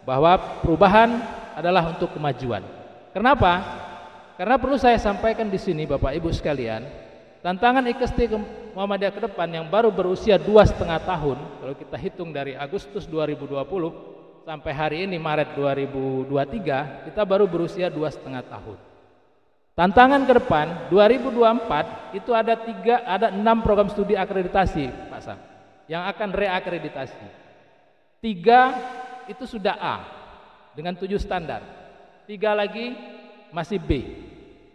bahwa perubahan adalah untuk kemajuan. Kenapa? Karena perlu saya sampaikan di sini Bapak Ibu sekalian, tantangan IKST Muhammadiyah ke depan yang baru berusia 2,5 tahun, kalau kita hitung dari Agustus 2020 sampai hari ini Maret 2023, kita baru berusia 2,5 tahun. Tantangan ke depan 2024 itu ada 6 program studi akreditasi Pak Sam yang akan reakreditasi. 3 itu sudah A dengan 7 standar. 3 lagi masih B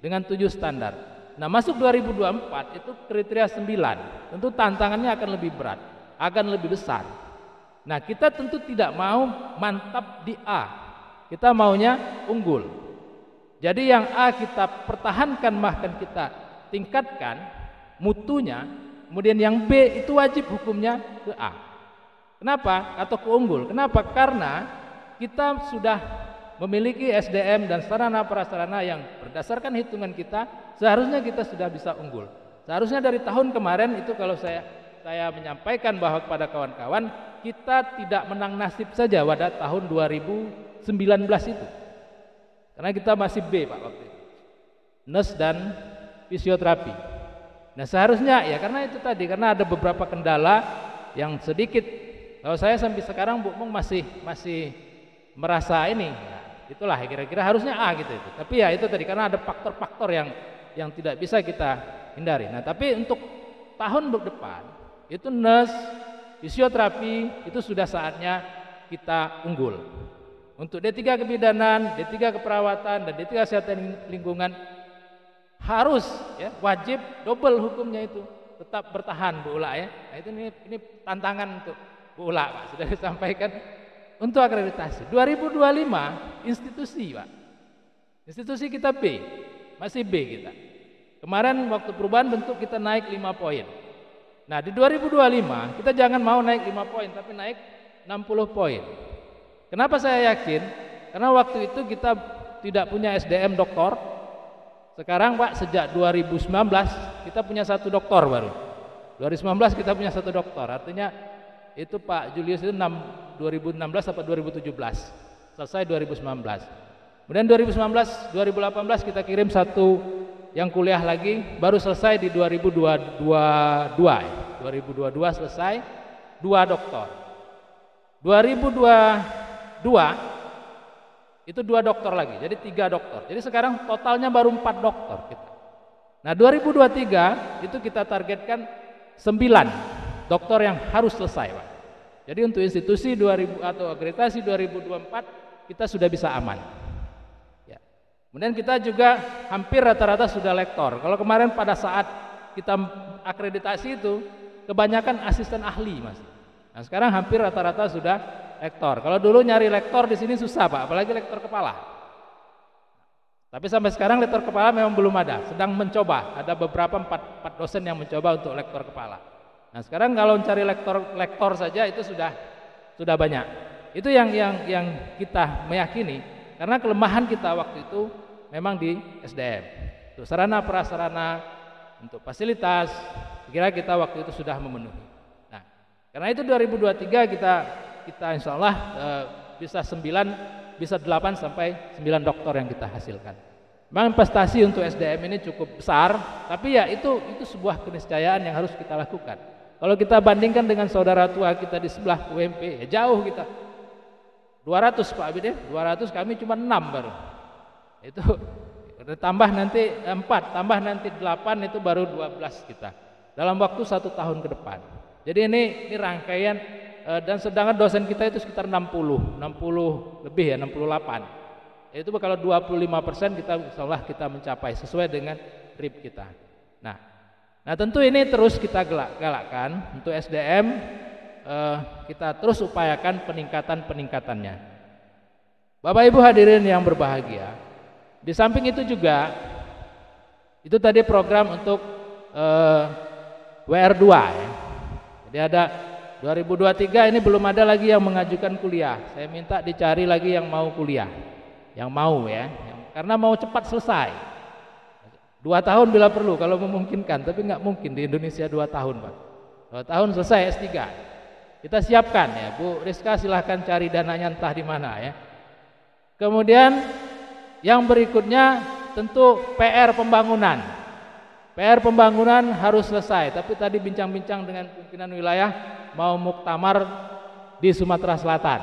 dengan 7 standar. Nah, masuk 2024 itu kriteria 9. Tentu tantangannya akan lebih berat, akan lebih besar. Nah, kita tentu tidak mau mantap di A. Kita maunya unggul. Jadi yang A kita pertahankan, bahkan kita tingkatkan mutunya. Kemudian yang B itu wajib hukumnya ke A. Kenapa? Atau ke unggul. Kenapa? Karena kita sudah memiliki SDM dan sarana prasarana yang berdasarkan hitungan kita seharusnya kita sudah bisa unggul. Seharusnya dari tahun kemarin itu kalau saya menyampaikan bahwa kepada kawan-kawan kita tidak menang nasib saja pada tahun 2019 itu. Karena kita masih B Pak waktu itu. Nurse dan fisioterapi. Nah, seharusnya ya karena itu tadi, karena ada beberapa kendala yang sedikit. Kalau saya sampai sekarang Bu Mung masih merasa ini. Itulah kira-kira harusnya A gitu itu. Tapi ya itu tadi karena ada faktor-faktor yang tidak bisa kita hindari. Nah, tapi untuk tahun depan itu nurse, fisioterapi itu sudah saatnya kita unggul. Untuk D3 kebidanan, D3 keperawatan dan D3 kesehatan lingkungan harus ya wajib double hukumnya itu tetap bertahan Bu Ula ya. Nah, itu ini tantangan untuk Bu Ula Pak sudah disampaikan. Untuk akreditasi 2025 institusi Pak, institusi kita B, masih B kita. Kemarin waktu perubahan bentuk kita naik 5 poin. Nah di 2025 kita jangan mau naik 5 poin tapi naik 60 poin. Kenapa saya yakin? Karena waktu itu kita tidak punya SDM doktor. Sekarang Pak sejak 2019 kita punya 1 doktor baru. 2019 kita punya 1 doktor, artinya itu Pak Julius itu 2016 atau 2017 selesai 2019. Kemudian 2019 2018 kita kirim 1 yang kuliah lagi baru selesai di 2022 2022 selesai 2 doktor. 2022 itu 2 doktor lagi, jadi 3 doktor. Jadi sekarang totalnya baru 4 doktor kita. Nah 2023 itu kita targetkan 9 doktor yang harus selesai Pak. Jadi untuk institusi 2000 atau akreditasi 2024 kita sudah bisa aman. Ya. Kemudian kita juga hampir rata-rata sudah lektor. Kalau kemarin pada saat kita akreditasi itu kebanyakan asisten ahli masih. Nah sekarang hampir rata-rata sudah lektor. Kalau dulu nyari lektor di sini susah Pak, apalagi lektor kepala. Tapi sampai sekarang lektor kepala memang belum ada. Sedang mencoba. Ada beberapa 4 dosen yang mencoba untuk lektor kepala. Nah sekarang kalau mencari lektor saja itu sudah banyak. Itu yang kita meyakini karena kelemahan kita waktu itu memang di SDM. Sarana prasarana untuk fasilitas, kira kita waktu itu sudah memenuhi. Nah, karena itu 2023 kita insya Allah bisa 8 sampai 9 doktor yang kita hasilkan. Memang investasi untuk SDM ini cukup besar, tapi ya itu sebuah keniscayaan yang harus kita lakukan. Kalau kita bandingkan dengan saudara tua kita di sebelah UMP, ya jauh kita. 200 Pak Abid ya, 200, kami cuma 6 baru. Itu tambah nanti 4, tambah nanti 8, itu baru 12 kita. Dalam waktu 1 tahun ke depan. Jadi ini rangkaian, dan sedangkan dosen kita itu sekitar 60 lebih ya, 68. Itu kalau 25% kita insyaallah kita mencapai sesuai dengan RIP kita. Nah tentu ini terus kita galakkan untuk SDM, kita terus upayakan peningkatannya. Bapak Ibu hadirin yang berbahagia, di samping itu juga itu tadi program untuk WR2 ya. Jadi ada 2023 ini belum ada lagi yang mengajukan kuliah. Saya minta dicari lagi yang mau kuliah, yang mau ya, karena mau cepat selesai. 2 tahun bila perlu kalau memungkinkan, tapi nggak mungkin di Indonesia 2 tahun Pak. 2 tahun selesai S3. Kita siapkan ya, Bu Rizka silahkan cari dananya entah di mana ya. Kemudian yang berikutnya tentu PR pembangunan. PR pembangunan harus selesai, tapi tadi bincang-bincang dengan pimpinan wilayah mau muktamar di Sumatera Selatan.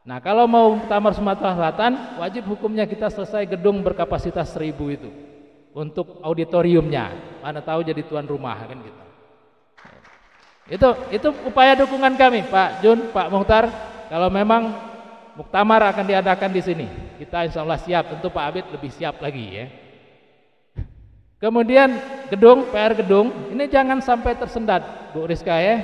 Nah, kalau mau muktamar Sumatera Selatan, wajib hukumnya kita selesai gedung berkapasitas 1000 itu untuk auditoriumnya. Mana tahu jadi tuan rumah kan gitu. Itu upaya dukungan kami, Pak Jun, Pak Muhtar. Kalau memang muktamar akan diadakan di sini, kita insya Allah siap. Tentu Pak Abid lebih siap lagi ya. Kemudian PR gedung, ini jangan sampai tersendat, Bu Rizka ya.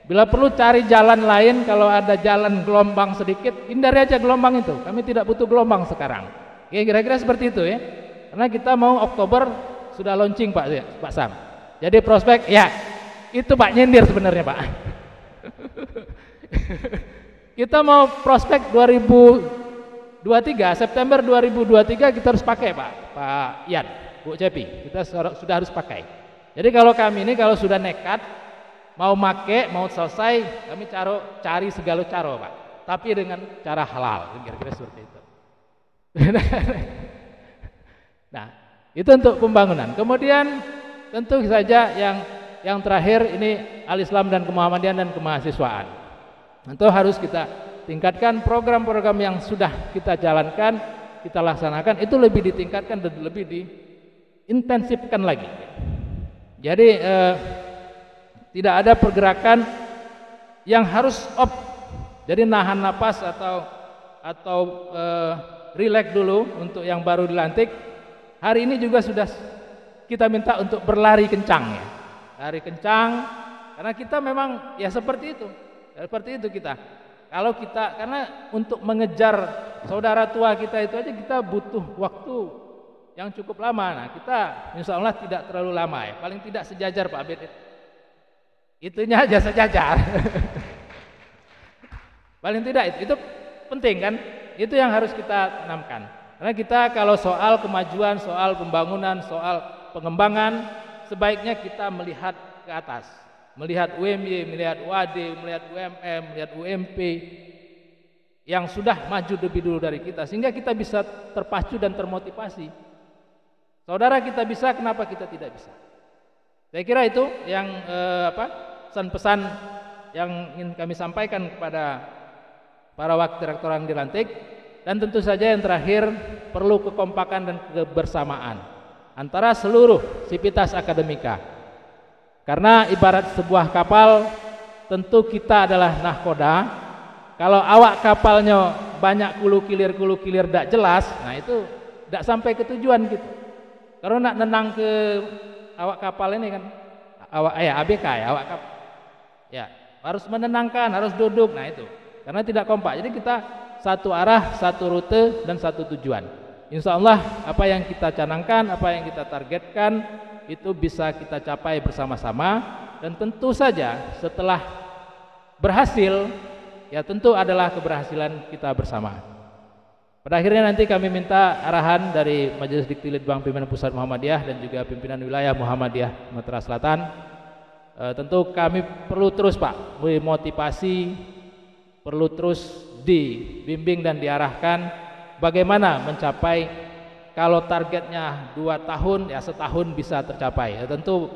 Bila perlu cari jalan lain, kalau ada jalan gelombang sedikit, hindari aja gelombang itu. Kami tidak butuh gelombang sekarang. Ya, kira-kira seperti itu ya. Karena kita mau Oktober sudah launching Pak Sam. Jadi prospek ya itu Pak nyindir sebenarnya Pak. Kita mau prospek 2023, September 2023 kita harus pakai Pak Ian, Bu Cepi, kita sudah harus pakai. Jadi kalau kami ini kalau sudah nekat mau make, mau selesai, kami cari segala cara Pak, tapi dengan cara halal, kira-kira seperti itu. Nah, itu untuk pembangunan. Kemudian tentu saja yang terakhir ini Al-Islam dan Kemuhammadian dan kemahasiswaan. Tentu harus kita tingkatkan program-program yang sudah kita jalankan, kita laksanakan, itu lebih ditingkatkan dan lebih diintensifkan lagi. Jadi tidak ada pergerakan yang harus off. Jadi nahan napas atau relax dulu untuk yang baru dilantik. Hari ini juga sudah kita minta untuk berlari kencang ya. Lari kencang karena kita memang ya seperti itu. Seperti itu kita. Kalau kita, karena untuk mengejar saudara tua kita itu aja kita butuh waktu yang cukup lama. Nah, kita insya Allah tidak terlalu lama ya. Paling tidak sejajar Pak Abid. Itunya aja sejajar. Paling tidak itu penting kan? Itu yang harus kita tanamkan. Karena kita kalau soal kemajuan, soal pembangunan, soal pengembangan, sebaiknya kita melihat ke atas. Melihat UMY, melihat UAD, melihat UMM, melihat UMP yang sudah maju lebih dulu dari kita, sehingga kita bisa terpacu dan termotivasi. Saudara kita bisa, kenapa kita tidak bisa? Saya kira itu yang pesan-pesan yang ingin kami sampaikan kepada para wakil rektor yang dilantik. Dan tentu saja yang terakhir perlu kekompakan dan kebersamaan antara seluruh sivitas akademika. Karena ibarat sebuah kapal, tentu kita adalah nahkoda. Kalau awak kapalnya banyak kulu kilir tidak jelas, nah itu tidak sampai ke tujuan gitu. Kalau nak nenang ke awak kapal ini kan, ABK ya, awak kapal, ya harus menenangkan, harus duduk. Nah itu, karena tidak kompak. Jadi kita satu arah, satu rute dan satu tujuan. Insya Allah apa yang kita canangkan, apa yang kita targetkan itu bisa kita capai bersama-sama. Dan tentu saja setelah berhasil, ya tentu adalah keberhasilan kita bersama. Pada akhirnya nanti kami minta arahan dari Majelis Dikti Litbang Pimpinan Pusat Muhammadiyah dan juga Pimpinan Wilayah Muhammadiyah Sumatera Selatan. Tentu kami perlu terus Pak memotivasi, perlu terus dibimbing dan diarahkan bagaimana mencapai, kalau targetnya 2 tahun ya setahun bisa tercapai. Tentu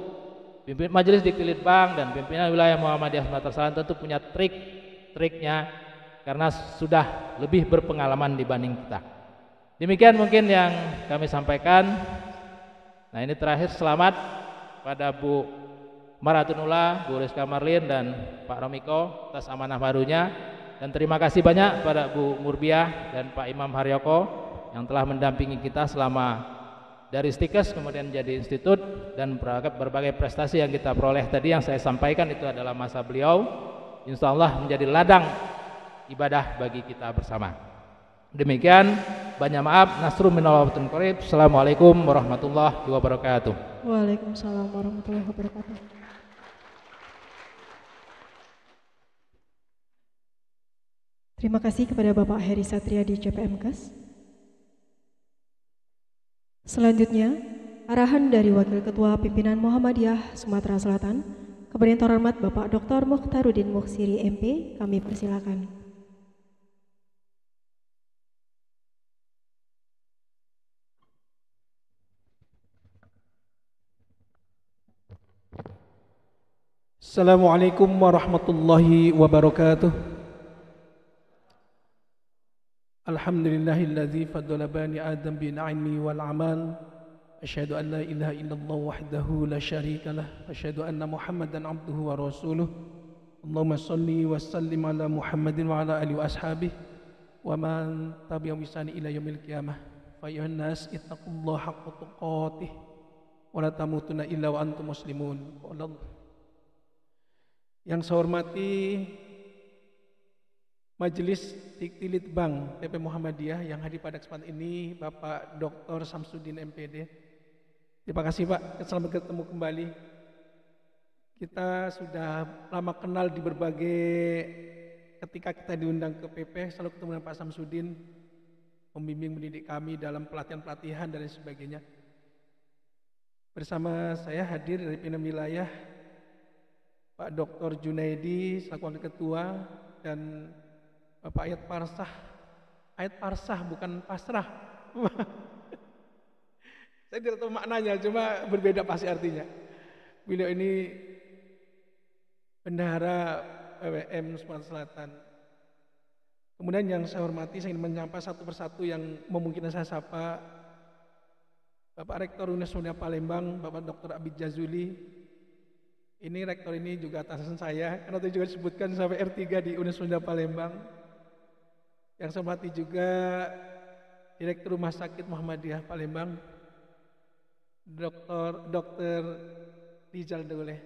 Majelis Dikti Litbang dan Pimpinan Wilayah Muhammadiyah Sumatera Selatan tentu punya trik-triknya karena sudah lebih berpengalaman dibanding kita. Demikian mungkin yang kami sampaikan. Nah, ini terakhir selamat pada Bu Maratunullah, Bu Rizka Marlin dan Pak Romiko atas amanah barunya, dan terima kasih banyak pada Bu Murbiah dan Pak Imam Haryoko yang telah mendampingi kita selama dari Stikes kemudian jadi institut, dan berbagai prestasi yang kita peroleh tadi yang saya sampaikan itu adalah masa beliau, insya Allah menjadi ladang ibadah bagi kita bersama. Demikian, banyak maaf, nasrul minallah wa qarib. Assalamualaikum warahmatullahi wabarakatuh. Waalaikumsalam warahmatullahi wabarakatuh. Terima kasih kepada Bapak Heri Satriadi CPMKes. Selanjutnya, arahan dari Wakil Ketua Pimpinan Muhammadiyah Sumatera Selatan kepada yang terhormat Bapak Dr. Mukhtaruddin Mukhsiri MP, kami persilakan. Assalamualaikum warahmatullahi wabarakatuh. Alhamdulillahilladzi faddala bani Adam bi na'imi wal amal. Asyhadu an la ilaha illallah wahdahu la syarika lah. Asyhadu anna Muhammadan abduhu wa rasuluh. Allahumma shalli wa sallim ala Muhammadin wa ala alihi wa ashabihi wa man tabi'ahum bi ihsan ila yaumil qiyamah. Fa ayyuhan nas ittaqullaha haqqa tuqatih wa la tamutunna illa wa antum muslimun. Yang saya hormati Majelis Dikti Litbang PP Muhammadiyah yang hadir pada kesempatan ini, Bapak Dr. Samsudin MPD. Terima kasih Pak, selamat ketemu kembali. Kita sudah lama kenal di berbagai, ketika kita diundang ke PP selalu ketemu dengan Pak Samsudin, membimbing mendidik kami dalam pelatihan-pelatihan dan sebagainya. Bersama saya hadir dari pimpinan wilayah Pak Dr. Junaidi selaku Wakil Ketua, dan Bapak Ayat Parsah bukan pasrah. Saya tidak tahu maknanya, cuma berbeda pasti artinya. Beliau ini bendahara PWM Sumatera Selatan. Kemudian yang saya hormati, saya ingin menyapa satu persatu yang memungkinkan saya sapa. Bapak Rektor Universitas Palembang, Bapak Dr. Abid Jazuli. Ini rektor ini juga atasan saya, karena itu juga disebutkan sampai R3 di Universitas Palembang. Yang saya hormati juga Direktur Rumah Sakit Muhammadiyah Palembang, Dr. Rizal Dauleh,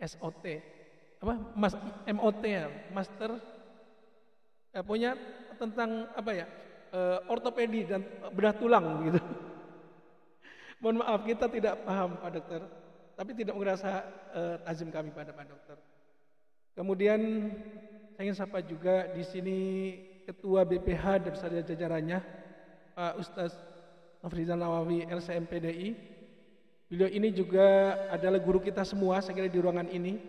SOT, MOT ya, Master, punya tentang ortopedi dan bedah tulang gitu. Mohon maaf kita tidak paham Pak Dokter, tapi tidak merasa tajam kami pada Pak Dokter. Kemudian saya ingin sapa juga di sini Ketua BPH dan beserta jajarannya, Pak Ustaz Nofrizal Nawawi LCM PDI. Beliau ini juga adalah guru kita semua, saya kira di ruangan ini.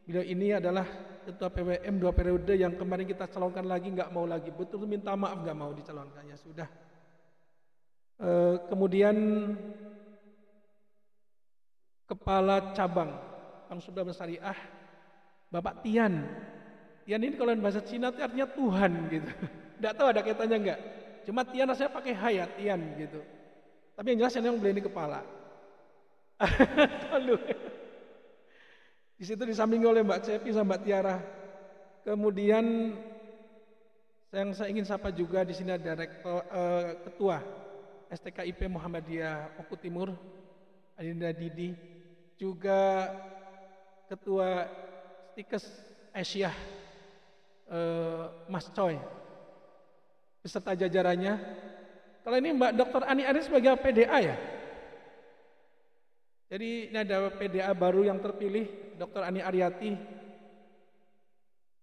Beliau ini adalah Ketua PWM 2 periode yang kemarin kita calonkan lagi, nggak mau lagi, betul minta maaf nggak mau dicalonkannya, sudah. Kemudian Kepala Cabang Bank Sumber Syariah, Bapak Tian. Tian ini kalau bahasa Cina itu artinya Tuhan gitu. Tidak tahu ada kaitannya enggak. Cuma Tian rasanya pakai hayat Tian gitu. Tapi yang jelas yang beliau ini kepala. Di situ disampingi oleh Mbak Cepi sama Mbak Tiara. Kemudian yang saya ingin sapa juga di sini ada Ketua STKIP Muhammadiyah Oku Timur, Adinda Didi, juga Ketua Stikes Aisyah Mas Coy beserta jajarannya. Kalau ini Mbak Dr. Ani Aris sebagai PDA ya. Jadi ini ada PDA baru yang terpilih, Dr. Ani Aryati.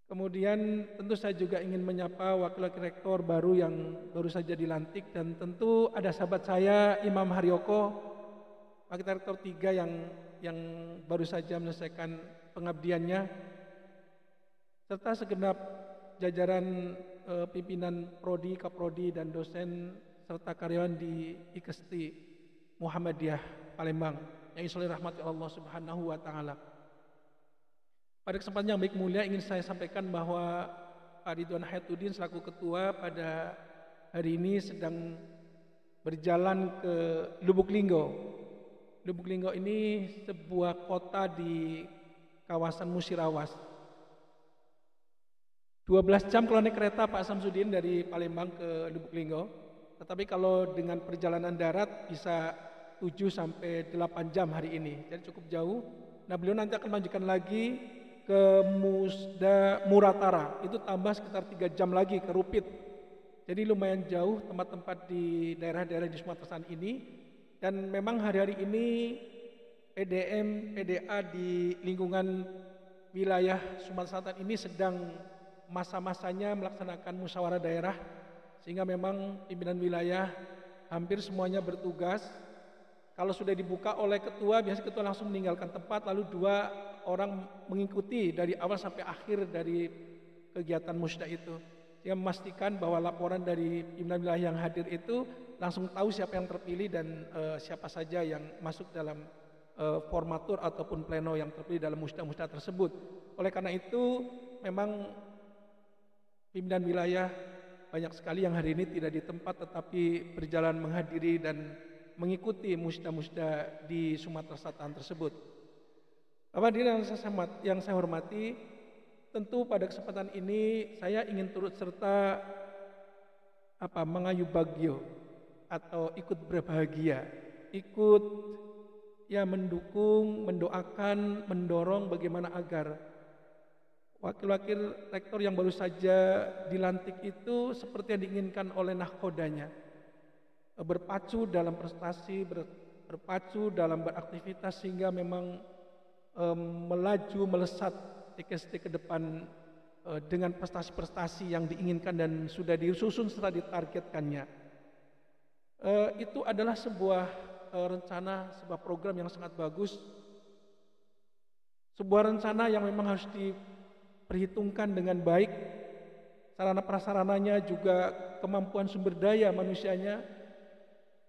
Kemudian tentu saya juga ingin menyapa wakil-wakil rektor baru yang baru saja dilantik, dan tentu ada sahabat saya Imam Haryoko, wakil rektor 3 yang baru saja menyelesaikan pengabdiannya, serta segenap jajaran pimpinan prodi, kaprodi, dan dosen serta karyawan di IKSTI Muhammadiyah Palembang yang insyaallah rahmati Allah Subhanahu wa taala. Pada kesempatan yang baik mulia ingin saya sampaikan bahwa Pak Ridwan Hayatuddin selaku ketua pada hari ini sedang berjalan ke Lubuk Linggo. Lubuk Linggo ini sebuah kota di kawasan Musirawas. 12 jam kalau naik kereta Pak Samsudin dari Palembang ke Lubuk Linggo. Tetapi kalau dengan perjalanan darat bisa 7 sampai 8 jam hari ini. Jadi cukup jauh. Nah, beliau nanti akan melanjutkan lagi ke Muratara, itu tambah sekitar 3 jam lagi ke Rupit. Jadi lumayan jauh tempat-tempat di daerah-daerah di Sumatera Selatan ini. Dan memang hari-hari ini PDM, PDA di lingkungan wilayah Sumatera Selatan ini sedang masa-masanya melaksanakan musyawarah daerah, sehingga memang pimpinan wilayah hampir semuanya bertugas. Kalau sudah dibuka oleh ketua, biasanya ketua langsung meninggalkan tempat, lalu 2 orang mengikuti dari awal sampai akhir dari kegiatan musda itu. Sehingga memastikan bahwa laporan dari pimpinan wilayah yang hadir itu langsung tahu siapa yang terpilih dan siapa saja yang masuk dalam formatur ataupun pleno yang terpilih dalam musda-musda tersebut. Oleh karena itu memang pimpinan wilayah banyak sekali yang hari ini tidak di tempat tetapi berjalan menghadiri dan mengikuti musda-musda di Sumatera Selatan tersebut. Bapak hadirin yang saya hormati, tentu pada kesempatan ini saya ingin turut serta mengayu bagyo atau ikut berbahagia, ikut mendukung, mendoakan, mendorong bagaimana agar wakil-wakil rektor yang baru saja dilantik itu seperti yang diinginkan oleh nahkodanya, berpacu dalam prestasi, berpacu dalam beraktivitas sehingga memang melaju melesat IKSTI ke depan dengan prestasi-prestasi yang diinginkan dan sudah disusun serta ditargetkannya. Itu adalah sebuah rencana, sebuah program yang sangat bagus, sebuah rencana yang memang harus diperhitungkan dengan baik, sarana prasarananya juga kemampuan sumber daya manusianya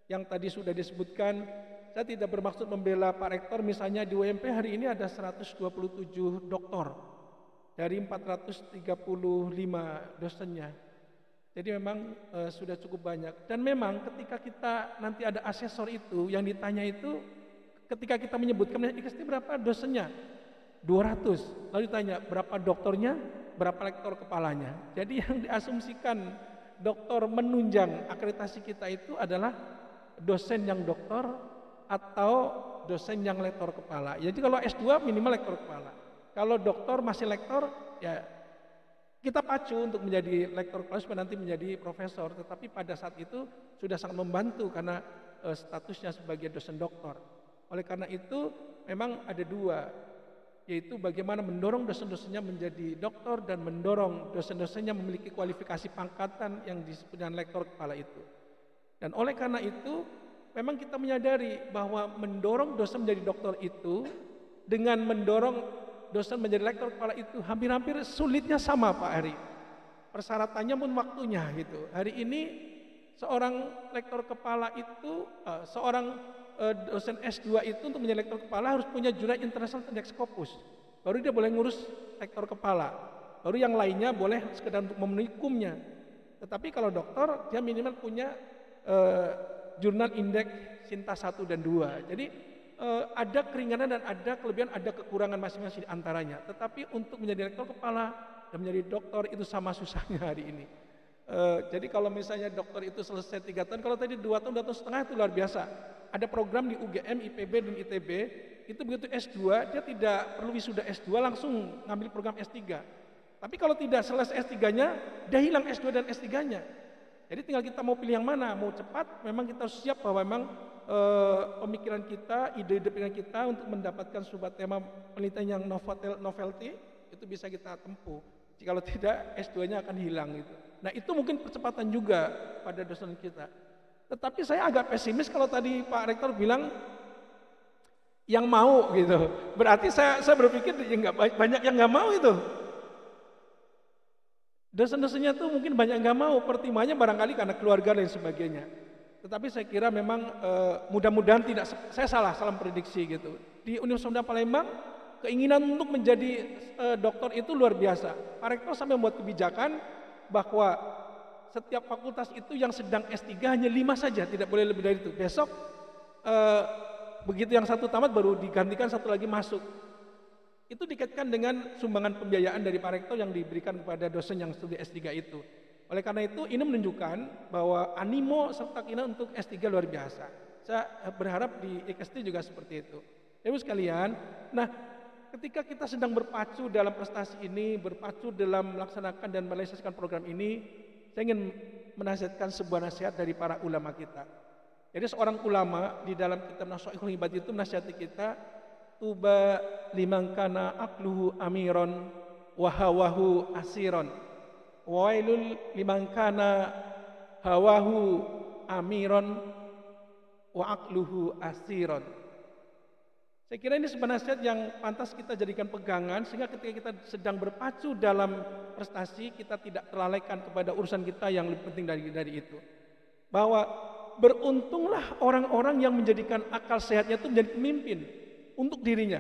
yang tadi sudah disebutkan. Saya tidak bermaksud membela Pak Rektor, misalnya di UMP hari ini ada 127 doktor dari 435 dosennya. Jadi memang sudah cukup banyak. Dan memang ketika kita nanti ada asesor itu, yang ditanya itu ketika kita menyebutkan IKSTI berapa dosennya? 200. Lalu ditanya berapa doktornya, berapa lektor kepalanya. Jadi yang diasumsikan doktor menunjang akreditasi kita itu adalah dosen yang doktor atau dosen yang lektor kepala. Jadi kalau S2 minimal lektor kepala. Kalau doktor masih lektor, ya kita pacu untuk menjadi lektor kepala supaya nanti menjadi profesor. Tetapi pada saat itu sudah sangat membantu karena statusnya sebagai dosen doktor. Oleh karena itu memang ada 2, yaitu bagaimana mendorong dosen-dosennya menjadi doktor dan mendorong dosen-dosennya memiliki kualifikasi pangkatan yang disebut dengan lektor kepala itu. Dan oleh karena itu memang kita menyadari bahwa mendorong dosen menjadi doktor itu dengan mendorong dosen menjadi lektor kepala itu hampir-hampir sulitnya sama Pak Heri. Persyaratannya pun waktunya gitu. Hari ini seorang lektor kepala itu, seorang dosen S2 itu untuk menjadi lektor kepala harus punya jurnal internasional indeks Scopus. Baru dia boleh ngurus lektor kepala. Baru yang lainnya boleh sekedar untuk memenuhi kumnya. Tetapi kalau doktor dia minimal punya jurnal indeks Sinta 1 dan 2. Jadi ada keringanan dan ada kelebihan, ada kekurangan masing-masing antaranya. Tetapi untuk menjadi rektor kepala dan menjadi doktor itu sama susahnya hari ini. Jadi kalau misalnya dokter itu selesai 3 tahun, kalau tadi 2 tahun, 2 tahun setengah itu luar biasa. Ada program di UGM, IPB dan ITB, itu begitu S2, dia tidak perlu wisuda S2 langsung ngambil program S3. Tapi kalau tidak selesai S3-nya, dia hilang S2 dan S3-nya. Jadi tinggal kita mau pilih yang mana, mau cepat, memang kita harus siap bahwa memang pemikiran kita, ide-ide pemikiran kita untuk mendapatkan sebuah tema penelitian yang novelty, itu bisa kita tempuh. Kalau tidak, S2-nya akan hilang gitu. Nah, itu mungkin percepatan juga pada dosen kita. Tetapi saya agak pesimis kalau tadi Pak Rektor bilang yang mau gitu. Berarti saya berpikir ya banyak yang nggak mau itu. Dosen-dosennya tuh mungkin banyak nggak mau, pertimbangannya barangkali karena keluarga dan sebagainya. Tetapi saya kira memang mudah-mudahan tidak, saya salah prediksi gitu. Di Universitas Palembang keinginan untuk menjadi dokter itu luar biasa. Pak Rektor sampai membuat kebijakan bahwa setiap fakultas itu yang sedang S3 hanya 5 saja, tidak boleh lebih dari itu. Besok begitu yang satu tamat baru digantikan satu lagi masuk. Itu dikaitkan dengan sumbangan pembiayaan dari Pak Rektor yang diberikan kepada dosen yang studi S3 itu. Oleh karena itu ini menunjukkan bahwa animo serta keinginan untuk S3 luar biasa. Saya berharap di IKST juga seperti itu. Ibu sekalian, nah ketika kita sedang berpacu dalam prestasi ini, berpacu dalam melaksanakan dan merealisasikan program ini, saya ingin menasihatkan sebuah nasihat dari para ulama kita. Jadi seorang ulama di dalam kitab Nashaikhul Ibad itu menasihati kita, tuba liman kana aqluhu amiron wa hawahu asiron, wailul liman kana hawahu amiron wa aqluhu asiron. Saya kira ini sebuah nasihat yang pantas kita jadikan pegangan, sehingga ketika kita sedang berpacu dalam prestasi, kita tidak terlalaikan kepada urusan kita yang lebih penting dari itu. Bahwa beruntunglah orang-orang yang menjadikan akal sehatnya itu menjadi pemimpin untuk dirinya,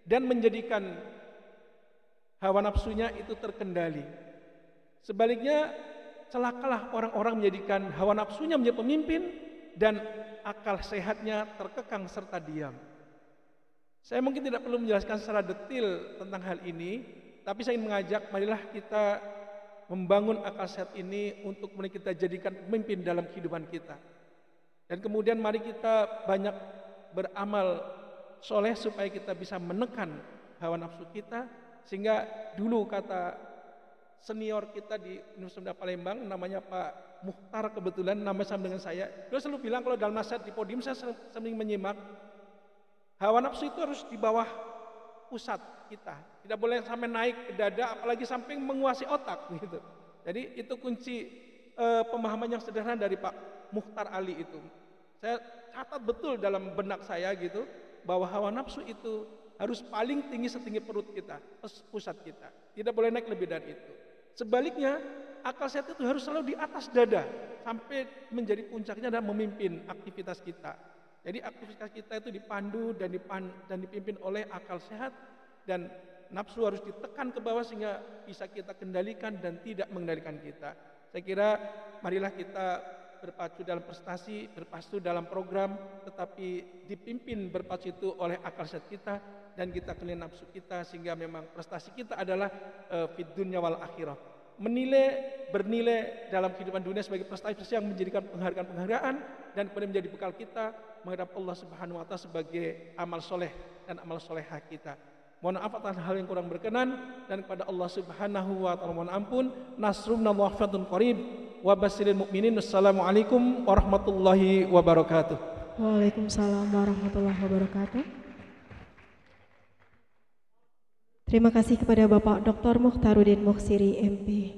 dan menjadikan hawa nafsunya itu terkendali. Sebaliknya, celakalah orang-orang menjadikan hawa nafsunya menjadi pemimpin dan akal sehatnya terkekang serta diam. Saya mungkin tidak perlu menjelaskan secara detail tentang hal ini, tapi saya ingin mengajak, marilah kita membangun akal sehat ini untuk kita jadikan pemimpin dalam kehidupan kita. Dan kemudian mari kita banyak beramal soleh supaya kita bisa menekan hawa nafsu kita, sehingga dulu kata senior kita di Universitas Palembang, namanya Pak Mukhtar, kebetulan nama sama dengan saya, dia selalu bilang kalau dalam nasihat di podium saya sering menyimak, hawa nafsu itu harus di bawah pusat kita, tidak boleh sampai naik ke dada, apalagi sampai menguasai otak gitu. Jadi itu kunci pemahaman yang sederhana dari Pak Mukhtar Ali itu. Saya catat betul dalam benak saya gitu, bahwa hawa nafsu itu harus paling tinggi setinggi perut kita, pusat kita, tidak boleh naik lebih dari itu. Sebaliknya, akal sehat itu harus selalu di atas dada sampai menjadi puncaknya dan memimpin aktivitas kita. Jadi aktivitas kita itu dipandu dan dipimpin oleh akal sehat, dan nafsu harus ditekan ke bawah sehingga bisa kita kendalikan dan tidak mengendalikan kita. Saya kira marilah kita berpacu dalam prestasi, berpacu dalam program, tetapi dipimpin berpacu itu oleh akal sehat kita, dan kita kendalikan nafsu kita, sehingga memang prestasi kita adalah fid dunya wal akhirah. Bernilai dalam kehidupan dunia sebagai prestasi yang menjadikan penghargaan dan kemudian menjadi bekal kita menghadap Allah Subhanahu wa taala sebagai amal soleh dan amal solehah kita. Mohon maaf atas hal yang kurang berkenan, dan kepada Allah Subhanahu wa taala mohon ampun. Nasrun wa fatun qarib wa basyiril mukminin. Wassalamualaikum warahmatullahi wabarakatuh. Waalaikumsalam warahmatullahi wabarakatuh. Terima kasih kepada Bapak Dr. Mukhtaruddin Mukhsiri, MP.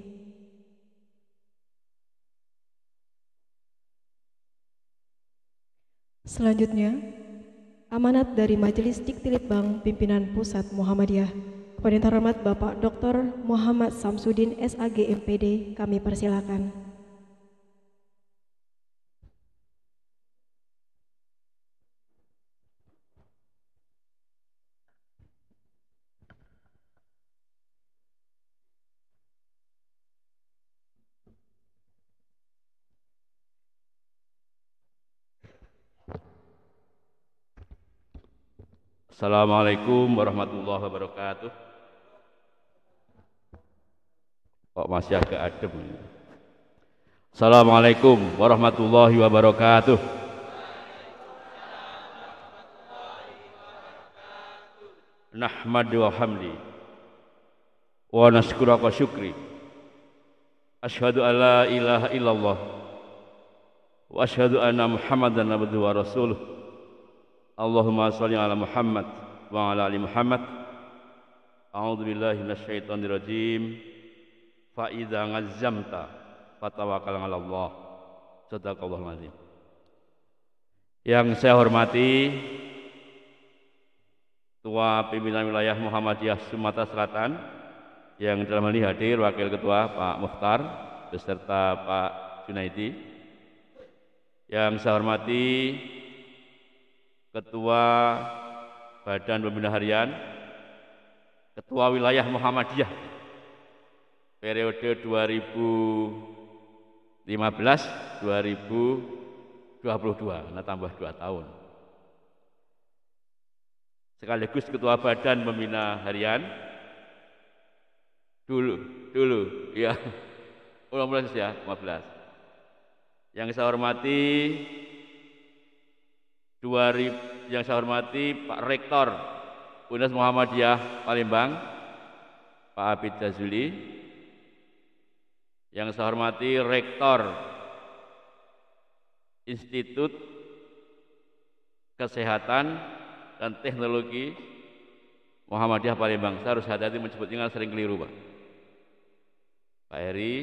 Selanjutnya, amanat dari Majelis Diktilitbang Pimpinan Pusat Muhammadiyah kepada yang terhormat Bapak Dr. Muhammad Samsudin SAG MPD, kami persilakan. Assalamualaikum warahmatullahi wabarakatuh. Kok masih agak adem ini. Assalamualaikum warahmatullahi wabarakatuh. Nahmadu wa hamdi wa nashkuru wa syukri. Asyhadu an la ilaha illallah wa asyhadu anna Muhammadan abduhu wa rasuluh. Allahumma sholli ala Muhammad wa ala ali Muhammad. A'udzubillahi minasyaitonirrajim. Fa idza ngazzamta fatawakkal 'alallah. Shadaqallahul azim. Yang saya hormati Ketua Pimpinan Wilayah Muhammadiyah Sumatera Selatan, yang dalam hal ini hadir Wakil Ketua Pak Mukhtar beserta Pak Junaidi. Yang saya hormati Ketua Badan Pembina Harian, Ketua Wilayah Muhammadiyah periode 2015-2022, nah tambah 2 tahun. Sekaligus Ketua Badan Pembina Harian dulu ya, 15 ya, 15. Yang saya hormati Pak Rektor Unas Muhammadiyah Palembang, Pak Abid Jazuli. Yang saya hormati Rektor Institut Kesehatan dan Teknologi Muhammadiyah Palembang. Saya harus hati-hati menyebutnya, sering keliru Pak. Pak Heri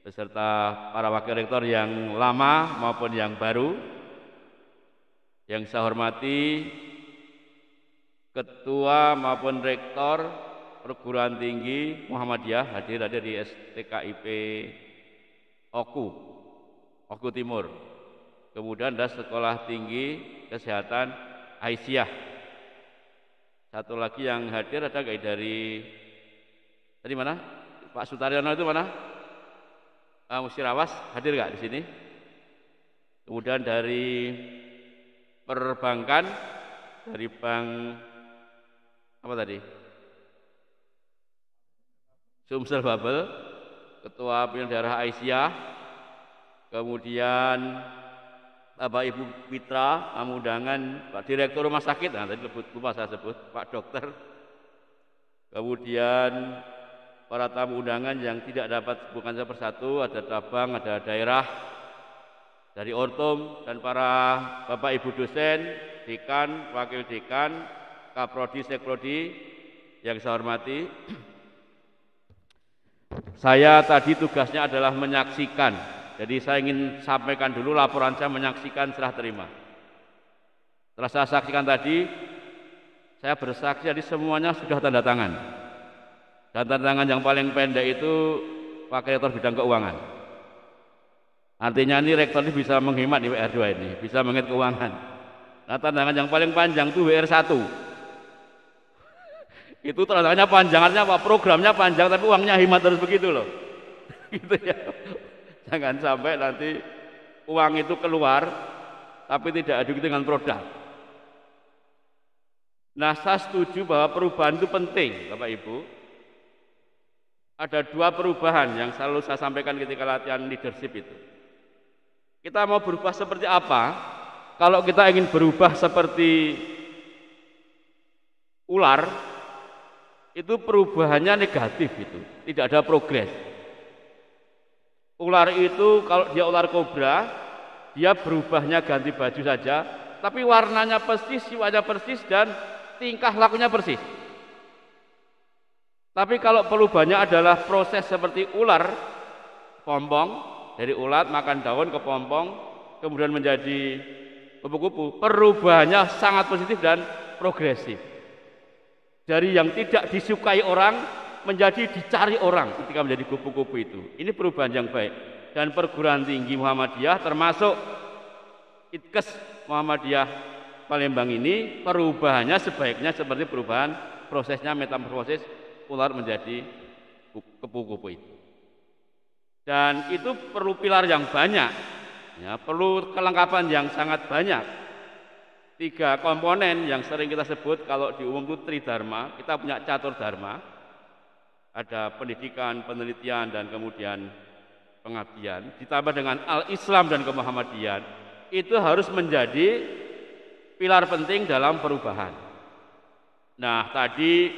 beserta para wakil rektor yang lama maupun yang baru. Yang saya hormati Ketua maupun Rektor Perguruan Tinggi Muhammadiyah hadir di STKIP Oku Timur. Kemudian ada Sekolah Tinggi Kesehatan Aisyah. Satu lagi yang hadir ada dari tadi mana? Pak Sutaryono itu mana? Musirawas hadir nggak di sini? Kemudian dari perbankan, dari bank apa tadi? Sumsel Babel, Ketua Pimpinan Daerah Aisyah, kemudian Bapak Ibu Fitra, tamu undangan, Pak Direktur Rumah Sakit, nah tadi lupa saya sebut, Pak Dokter, kemudian para tamu undangan yang tidak dapat bukan satu persatu, ada cabang, ada daerah, dari Ortum, dan para Bapak Ibu dosen, dekan, wakil dekan, kaprodi, sekprodi, yang saya hormati. Saya tadi tugasnya adalah menyaksikan. Jadi saya ingin sampaikan dulu laporan saya menyaksikan serah terima. Setelah saya saksikan tadi, saya bersaksi jadi semuanya sudah tanda tangan. Dan tanda tangan yang paling pendek itu Wakil Rektor Bidang Keuangan. Artinya ini rektor ini bisa menghemat di WR2 ini, bisa menghemat keuangan. Nah tanda tangan yang paling panjang itu WR1. Itu tanda tangannya panjang, artinya apa? Programnya panjang tapi uangnya hemat terus begitu loh. Gitu ya. Jangan sampai nanti uang itu keluar tapi tidak diikuti dengan produk. Nah, saya setuju bahwa perubahan itu penting, Bapak Ibu. Ada 2 perubahan yang selalu saya sampaikan ketika latihan leadership itu. Kita mau berubah seperti apa? Kalau kita ingin berubah seperti ular, itu perubahannya negatif itu, tidak ada progres. Ular itu kalau dia ular kobra, dia berubahnya ganti baju saja, tapi warnanya persis, sifatnya persis, dan tingkah lakunya persis. Tapi kalau perubahannya adalah proses seperti ular, pompong, dari ulat makan daun ke pompong, kemudian menjadi kupu-kupu, perubahannya sangat positif dan progresif. Dari yang tidak disukai orang, menjadi dicari orang ketika menjadi kupu-kupu itu. Ini perubahan yang baik. Dan perguruan tinggi Muhammadiyah termasuk Itkes Muhammadiyah Palembang ini perubahannya sebaiknya seperti perubahan prosesnya metamorfosis ular menjadi kupu-kupu itu. Dan itu perlu pilar yang banyak, ya, perlu kelengkapan yang sangat banyak. 3 komponen yang sering kita sebut kalau di umum itu tridharma, kita punya catur dharma. Ada pendidikan, penelitian, dan kemudian pengabdian, ditambah dengan al-Islam dan kemuhammadian, itu harus menjadi pilar penting dalam perubahan. Nah, tadi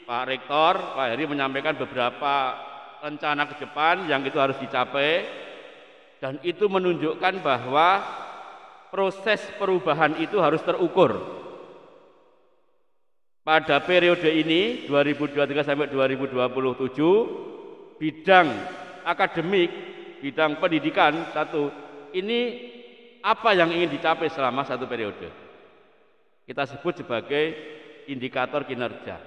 Pak Rektor, Pak Heri menyampaikan beberapa rencana ke depan yang itu harus dicapai, dan itu menunjukkan bahwa proses perubahan itu harus terukur. pada periode ini 2023 sampai 2027 bidang akademik, bidang pendidikan satu, ini apa yang ingin dicapai selama satu periode. Kita sebut sebagai indikator kinerja.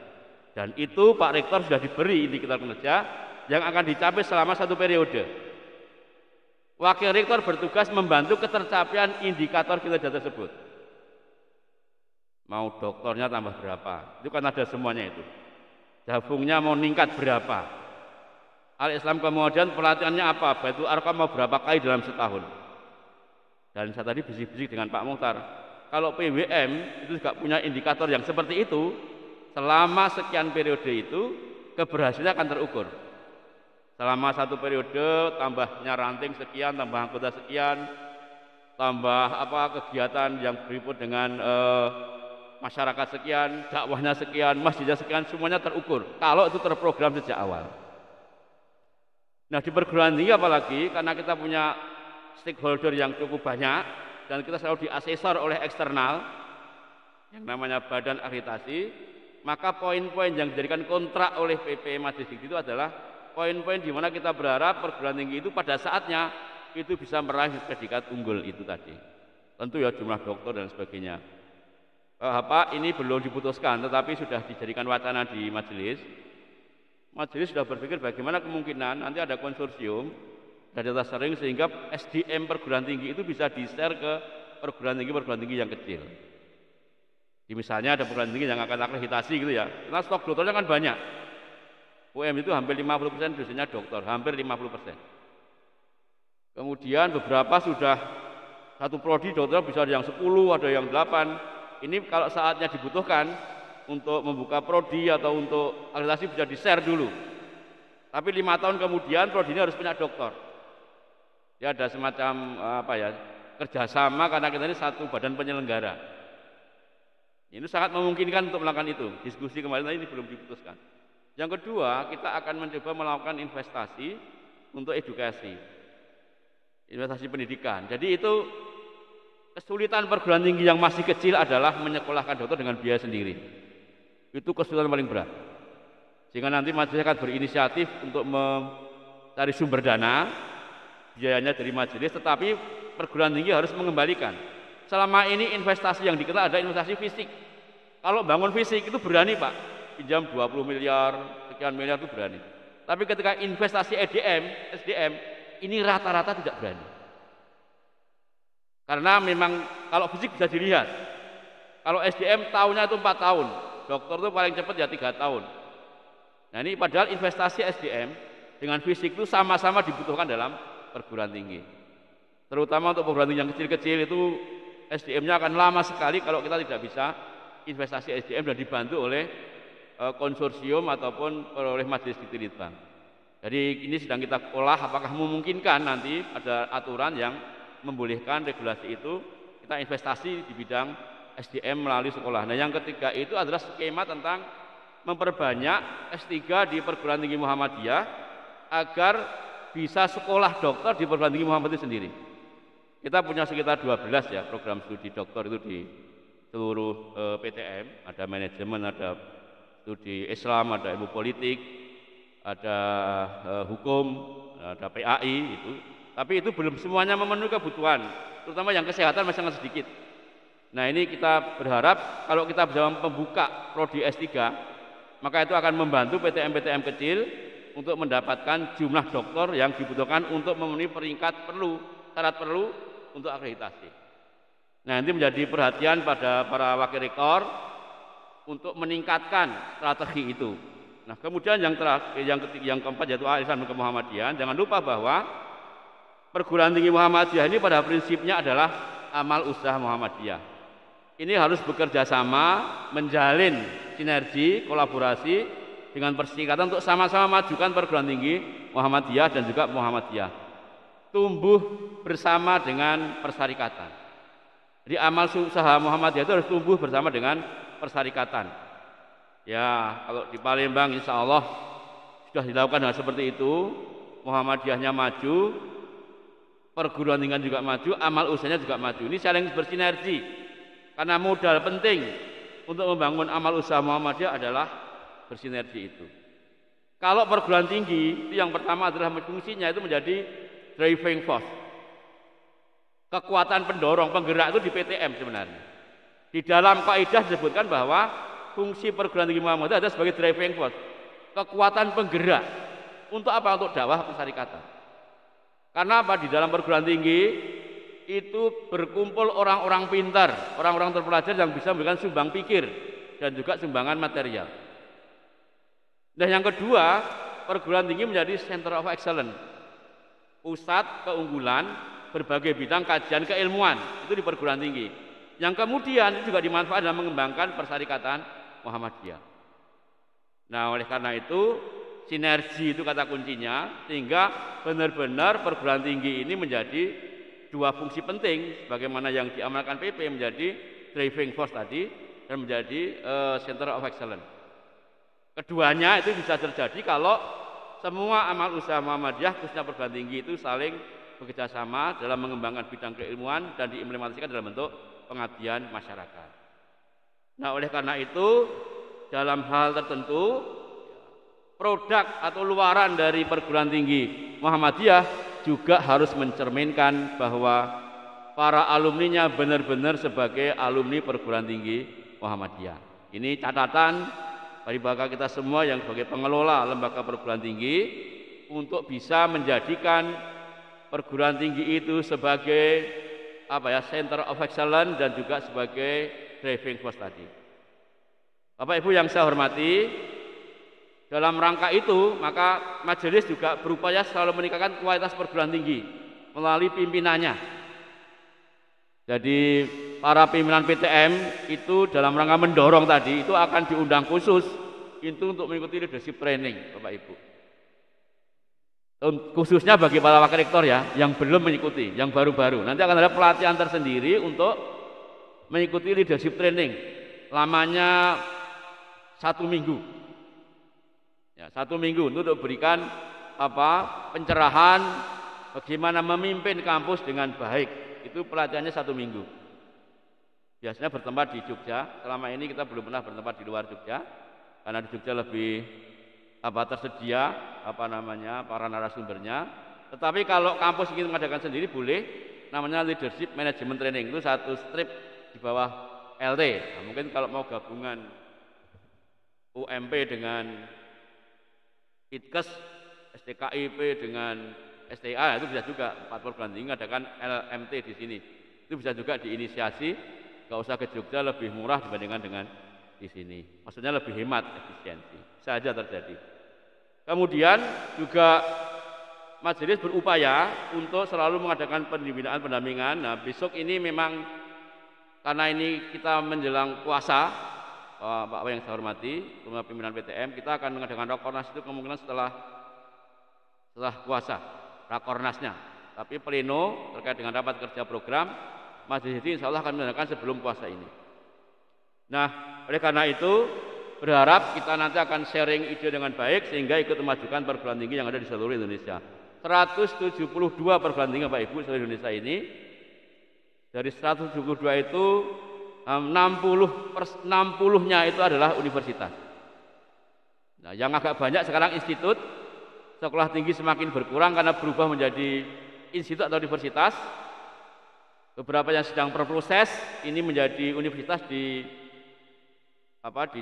Dan itu Pak Rektor sudah diberi indikator kinerja yang akan dicapai selama satu periode. Wakil Rektor bertugas membantu ketercapaian indikator kinerja tersebut. Mau doktornya tambah berapa? Itu kan ada semuanya itu. Jabungnya mau ningkat berapa? Al-Islam kemudian pelatihannya apa? Baitul Arqam mau berapa kali dalam setahun? Dan saya tadi bisik-bisik dengan Pak Muhtar. Kalau PWM itu juga punya indikator yang seperti itu, selama sekian periode itu keberhasilan akan terukur. Selama satu periode tambahnya ranting sekian, tambah anggota sekian, tambah kegiatan yang berikut dengan masyarakat sekian, dakwahnya sekian, masjidnya sekian, semuanya terukur kalau itu terprogram sejak awal. Nah, di perguruan tinggi apalagi karena kita punya stakeholder yang cukup banyak dan kita selalu diasesor oleh eksternal yang namanya badan akreditasi, maka poin-poin yang dijadikan kontrak oleh PP Majelis Tinggi itu adalah poin-poin di mana kita berharap perguruan tinggi itu pada saatnya itu bisa meraih predikat unggul itu tadi. Tentu ya jumlah doktor dan sebagainya. Ini belum diputuskan, tetapi sudah dijadikan wacana di majelis. Majelis sudah berpikir bagaimana kemungkinan nanti ada konsorsium dari data sering sehingga SDM perguruan tinggi itu bisa di-share ke perguruan tinggi yang kecil. Misalnya ada perguruan tinggi yang akan akreditasi gitu ya, karena stok dokternya kan banyak. UM itu hampir 50% dosennya dokter, hampir 50%. Kemudian beberapa sudah satu prodi dokter bisa ada yang 10, ada yang 8. Ini kalau saatnya dibutuhkan untuk membuka prodi atau untuk akreditasi bisa di-share dulu. Tapi 5 tahun kemudian prodi ini harus punya dokter. Ya ada semacam kerjasama karena kita ini satu badan penyelenggara. Ini sangat memungkinkan untuk melakukan itu. Diskusi kemarin ini belum diputuskan. Yang kedua, kita akan mencoba melakukan investasi untuk edukasi, investasi pendidikan. Jadi itu kesulitan perguruan tinggi yang masih kecil adalah menyekolahkan dokter dengan biaya sendiri. Itu kesulitan paling berat. Sehingga nanti majelis akan berinisiatif untuk mencari sumber dana, biayanya dari majelis, tetapi perguruan tinggi harus mengembalikan. Selama ini investasi yang dikelola ada investasi fisik. Kalau bangun fisik itu berani Pak, pinjam 20 miliar, sekian miliar itu berani. Tapi ketika investasi SDM, ini rata-rata tidak berani. Karena memang kalau fisik bisa dilihat. Kalau SDM tahunnya itu 4 tahun, dokter itu paling cepat ya 3 tahun. Nah ini padahal investasi SDM dengan fisik itu sama-sama dibutuhkan dalam perguruan tinggi. Terutama untuk perguruan tinggi yang kecil-kecil itu SDM-nya akan lama sekali kalau kita tidak bisa investasi SDM dan dibantu oleh konsorsium ataupun oleh majelis tinggi litbang. Jadi ini sedang kita olah apakah memungkinkan nanti ada aturan yang membolehkan regulasi itu kita investasi di bidang SDM melalui sekolah. Nah yang ketiga itu adalah skema tentang memperbanyak S3 di perguruan tinggi Muhammadiyah agar bisa sekolah dokter di perguruan tinggi Muhammadiyah sendiri. Kita punya sekitar 12 ya program studi dokter itu di seluruh PTM, ada manajemen, ada studi Islam, ada ilmu politik, ada hukum, ada PAI itu. Tapi itu belum semuanya memenuhi kebutuhan, terutama yang kesehatan masih sangat sedikit. Nah ini kita berharap kalau kita bisa membuka prodi S3, maka itu akan membantu PTM-PTM kecil untuk mendapatkan jumlah dokter yang dibutuhkan untuk memenuhi syarat perlu untuk akreditasi. Nah nanti menjadi perhatian pada para wakil rektor untuk meningkatkan strategi itu. Nah kemudian yang keempat yaitu Al-Islam dan Muhammadiyah. Jangan lupa bahwa perguruan tinggi Muhammadiyah ini pada prinsipnya adalah amal usaha Muhammadiyah. Ini harus bekerja sama, menjalin sinergi, kolaborasi dengan perserikatan untuk sama-sama majukan perguruan tinggi Muhammadiyah dan juga Muhammadiyah. Tumbuh bersama dengan perserikatan. Jadi amal usaha Muhammadiyah itu harus tumbuh bersama dengan perserikatan. Ya, kalau di Palembang insya Allah sudah dilakukan hal seperti itu, Muhammadiyahnya maju, perguruan tinggi juga maju, amal usahanya juga maju. Ini saling bersinergi karena modal penting untuk membangun amal usaha Muhammadiyah adalah bersinergi itu. Kalau perguruan tinggi itu yang pertama adalah fungsinya itu menjadi driving force. Kekuatan pendorong, penggerak itu di PTM sebenarnya. Di dalam kaidah disebutkan bahwa fungsi perguruan tinggi Muhammadiyah adalah sebagai driving force. Kekuatan penggerak. Untuk apa? Untuk dakwah pesyarikatan. Karena apa? Di dalam perguruan tinggi itu berkumpul orang-orang pintar, orang-orang terpelajar yang bisa memberikan sumbang pikir dan juga sumbangan material. Dan yang kedua, perguruan tinggi menjadi center of excellence, pusat keunggulan berbagai bidang kajian keilmuan itu di perguruan tinggi. Yang kemudian itu juga dimanfaatkan dalam mengembangkan persyarikatan Muhammadiyah. Nah, oleh karena itu sinergi itu kata kuncinya, sehingga benar-benar perguruan tinggi ini menjadi dua fungsi penting, bagaimana yang diamalkan PP menjadi driving force tadi dan menjadi center of excellence. Keduanya itu bisa terjadi kalau semua amal usaha Muhammadiyah khususnya perguruan tinggi itu saling bekerjasama dalam mengembangkan bidang keilmuan dan diimplementasikan dalam bentuk pengabdian masyarakat. Nah, oleh karena itu dalam hal tertentu produk atau luaran dari perguruan tinggi Muhammadiyah juga harus mencerminkan bahwa para alumninya benar-benar sebagai alumni perguruan tinggi Muhammadiyah. Ini catatan bagi kita semua yang sebagai pengelola lembaga perguruan tinggi untuk bisa menjadikan perguruan tinggi itu sebagai center of excellence dan juga sebagai driving force tadi. Bapak Ibu yang saya hormati, dalam rangka itu maka majelis juga berupaya selalu meningkatkan kualitas perguruan tinggi melalui pimpinannya. Jadi para pimpinan PTM itu dalam rangka mendorong tadi itu akan diundang khusus itu untuk mengikuti leadership training, Bapak Ibu. Khususnya bagi para wakil rektor ya, yang belum mengikuti, yang baru-baru. Nanti akan ada pelatihan tersendiri untuk mengikuti leadership training. Lamanya 1 minggu. Ya, 1 minggu untuk berikan pencerahan bagaimana memimpin kampus dengan baik. Itu pelatihannya 1 minggu. Biasanya bertempat di Jogja. Selama ini kita belum pernah bertempat di luar Jogja, karena di Jogja lebih tersedia para narasumbernya. Tetapi kalau kampus ingin mengadakan sendiri boleh, namanya leadership management training, itu 1 strip di bawah LT. Nah, mungkin kalau mau gabungan UMP dengan ITKES, STKIP dengan STA itu bisa juga 4 perguruan tinggi mengadakan LMT di sini. Itu bisa juga diinisiasi, nggak usah ke Jogja, lebih murah dibandingkan dengan di sini. Maksudnya lebih hemat efisiensi. Bisa saja terjadi. Kemudian juga majelis berupaya untuk selalu mengadakan pembinaan pendampingan. Nah, besok ini memang karena ini kita menjelang puasa, Pak yang saya hormati, pimpinan PTM, kita akan mengadakan rakornas itu kemungkinan setelah puasa, rakornasnya. Tapi pleno terkait dengan rapat kerja program, majelis ini insya Allah akan mengadakan sebelum puasa ini. Nah, oleh karena itu berharap kita nanti akan sharing ide dengan baik sehingga ikut memajukan perguruan tinggi yang ada di seluruh Indonesia. 172 perguruan tinggi Bapak Ibu seluruh Indonesia ini. Dari 172 itu 60-nya itu adalah universitas. Nah, yang agak banyak sekarang institut, sekolah tinggi semakin berkurang karena berubah menjadi institut atau universitas. Beberapa yang sedang berproses ini menjadi universitas di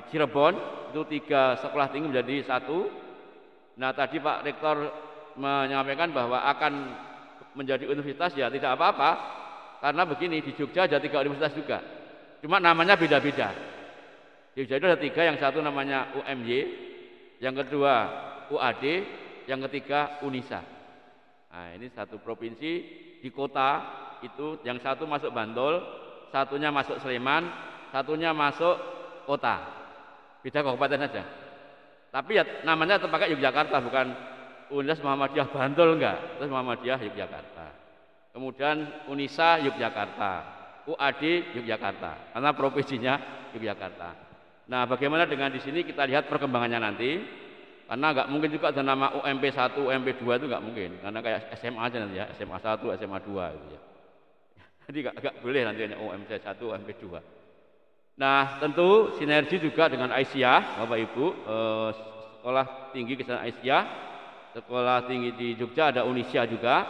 Cirebon, itu 3 sekolah tinggi menjadi 1. Nah, tadi Pak Rektor menyampaikan bahwa akan menjadi universitas, ya tidak apa-apa, karena begini, di Jogja ada 3 universitas juga, cuma namanya beda-beda. Di Jogja itu ada 3, yang satu namanya UMY, yang kedua UAD, yang ketiga UNISA. Nah, ini satu provinsi di kota itu, yang satu masuk Bantul, satunya masuk Sleman, satunya masuk kota, beda kabupaten saja. Tapi ya namanya terpakai Yogyakarta, bukan Universitas Muhammadiyah Bantul, enggak, Universitas Muhammadiyah Yogyakarta. Kemudian UNISA Yogyakarta, UAD Yogyakarta, karena provinsinya Yogyakarta. Nah, bagaimana dengan di sini kita lihat perkembangannya nanti, karena enggak mungkin juga ada nama UMP 1, UMP 2 itu enggak mungkin, karena kayak SMA aja nanti ya, SMA 1, SMA 2 gitu ya. Jadi enggak boleh nanti hanya UMP 1, UMP 2. Nah, tentu sinergi juga dengan Aisyah, Bapak Ibu, Sekolah Tinggi Kesehatan Aisyah, Sekolah Tinggi di Jogja ada Unisya juga,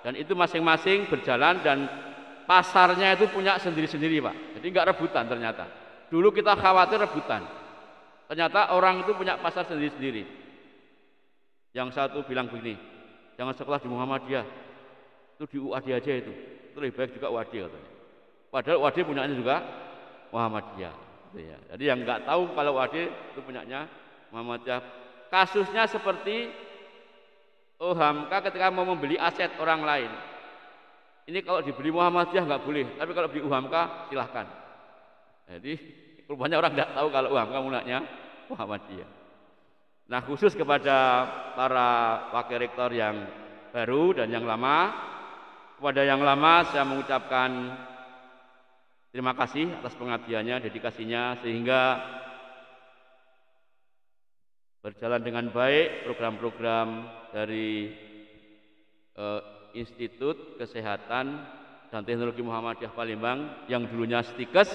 dan itu masing-masing berjalan dan pasarnya itu punya sendiri-sendiri, Pak. Jadi nggak rebutan ternyata. Dulu kita khawatir rebutan, ternyata orang itu punya pasar sendiri-sendiri. Yang satu bilang begini, jangan sekolah di Muhammadiyah, itu di UAD aja itu lebih baik juga UAD katanya. Padahal UAD punyanya juga Muhammadiyah. Gitu ya. Jadi yang nggak tahu kalau UAD itu punyanya Muhammadiyah. Kasusnya seperti Hamka ketika mau membeli aset orang lain. Ini kalau dibeli Muhammadiyah nggak boleh, tapi kalau beli Hamka silahkan. Jadi rupanya orang tidak tahu kalau Hamka punyanya Muhammadiyah. Nah, khusus kepada para wakil rektor yang baru dan yang lama, kepada yang lama saya mengucapkan terima kasih atas pengabdiannya, dedikasinya, sehingga berjalan dengan baik program-program dari Institut Kesehatan dan Teknologi Muhammadiyah Palembang yang dulunya Stikes.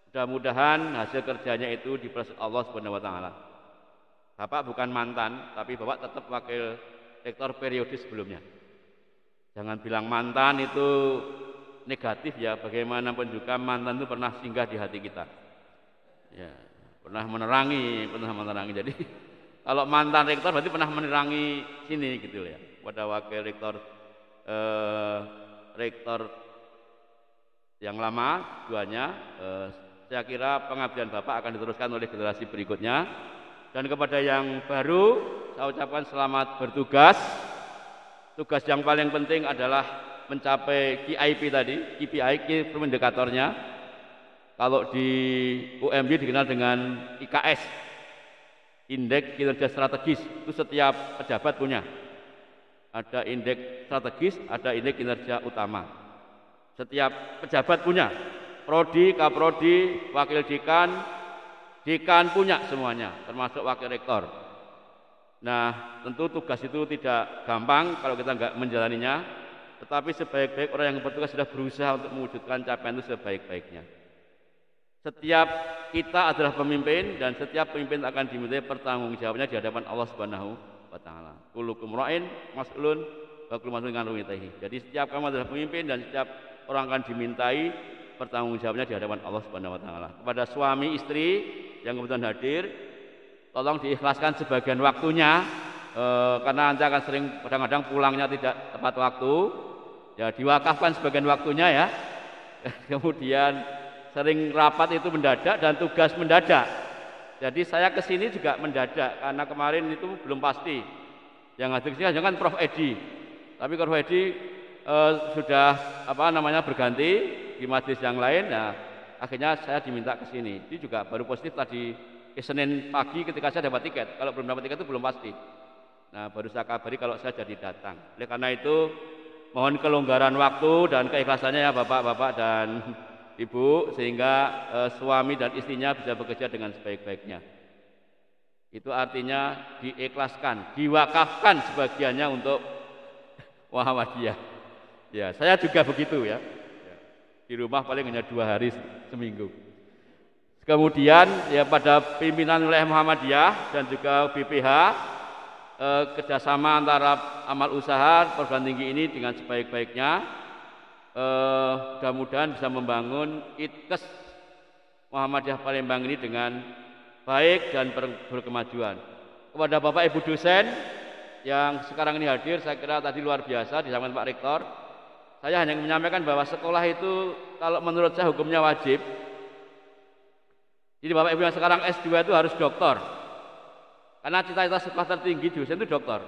Mudah-mudahan hasil kerjanya itu diberkati Allah Subhanahu wa taala. Bapak bukan mantan, tapi Bapak tetap wakil rektor periode sebelumnya. Jangan bilang mantan itu negatif ya, bagaimanapun juga mantan itu pernah singgah di hati kita. Ya, pernah menerangi. Jadi kalau mantan rektor berarti pernah menerangi sini gitu ya. Pada wakil rektor rektor yang lama duanya, saya kira pengabdian Bapak akan diteruskan oleh generasi berikutnya. Dan kepada yang baru saya ucapkan selamat bertugas. Tugas yang paling penting adalah mencapai KIP tadi, KPI, Key Performance Indicator-nya. Kalau di UMB dikenal dengan IKS, Indeks Kinerja Strategis. Itu setiap pejabat punya. Ada indeks strategis, ada indeks kinerja utama. Setiap pejabat punya. Prodi, Kaprodi, Wakil Dekan, Dekan punya semuanya, termasuk Wakil Rektor. Nah, tentu tugas itu tidak gampang kalau kita nggak menjalaninya, tetapi sebaik-baik orang yang bertugas sudah berusaha untuk mewujudkan capaian itu sebaik-baiknya. Setiap kita adalah pemimpin dan setiap pemimpin akan dimintai pertanggungjawabannya di hadapan Allah Subhanahu wa taala. Kullukum ra'in mas'ulun wa kullu mas'ulun an ra'iyatihi. Jadi setiap kamu adalah pemimpin dan setiap orang akan dimintai pertanggungjawabannya di hadapan Allah Subhanahu wa taala. Kepada suami istri yang kebetulan hadir, tolong diikhlaskan sebagian waktunya, karena nanti akan sering kadang-kadang pulangnya tidak tepat waktu. Ya, diwakafkan sebagian waktunya ya. Kemudian sering rapat itu mendadak dan tugas mendadak. Jadi saya kesini juga mendadak karena kemarin itu belum pasti. Yang hadir kesini jangan Prof Edi, tapi Prof Edi sudah berganti di majelis yang lain. Nah, akhirnya saya diminta ke sini. Itu juga baru positif tadi Senin pagi ketika saya dapat tiket. Kalau belum dapat tiket itu belum pasti. Nah, baru saya kabari kalau saya jadi datang. Oleh karena itu mohon kelonggaran waktu dan keikhlasannya ya Bapak-bapak dan Ibu, sehingga suami dan istrinya bisa bekerja dengan sebaik-baiknya. Itu artinya diikhlaskan, diwakafkan sebagiannya untuk Muhammadiyah. Ya, saya juga begitu ya. Di rumah paling hanya 2 hari seminggu. Kemudian ya pada pimpinan wilayah Muhammadiyah dan juga BPH, kerjasama antara amal usaha perguruan tinggi ini dengan sebaik-baiknya. Mudah-mudahan bisa membangun ITKES Muhammadiyah Palembang ini dengan baik dan berkemajuan. Kepada Bapak Ibu dosen yang sekarang ini hadir, saya kira tadi luar biasa disampaikan Pak Rektor. Saya hanya menyampaikan bahwa sekolah itu kalau menurut saya hukumnya wajib. Jadi Bapak Ibu yang sekarang S2 itu harus doktor. Karena cita-cita sekolah tertinggi dosen itu doktor.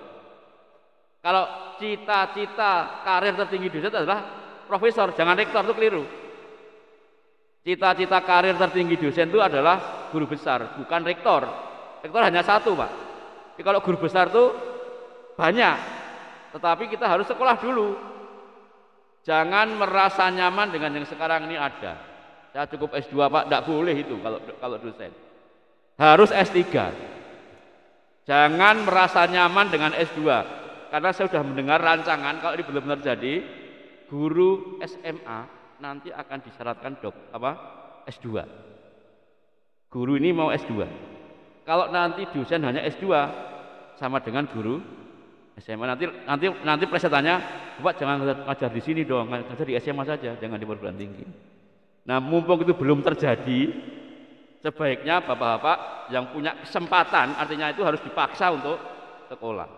Kalau cita-cita karir tertinggi dosen adalah profesor, jangan rektor, itu keliru. Cita-cita karir tertinggi dosen itu adalah guru besar, bukan rektor. Rektor hanya satu, Pak. Jadi kalau guru besar itu banyak, tetapi kita harus sekolah dulu. Jangan merasa nyaman dengan yang sekarang ini ada. Saya cukup S2, Pak, tidak boleh itu kalau dosen. Harus S3. Jangan merasa nyaman dengan S2, karena saya sudah mendengar rancangan kalau ini benar-benar jadi, guru SMA nanti akan disyaratkan S2. Guru ini mau S2. Kalau nanti dosen hanya S2 sama dengan guru SMA. Nanti plesetannya, Bapak jangan ngajar di sini dong, ngajar di SMA saja, jangan di perguruan tinggi. Nah, mumpung itu belum terjadi, sebaiknya bapak-bapak yang punya kesempatan, artinya itu harus dipaksa untuk sekolah.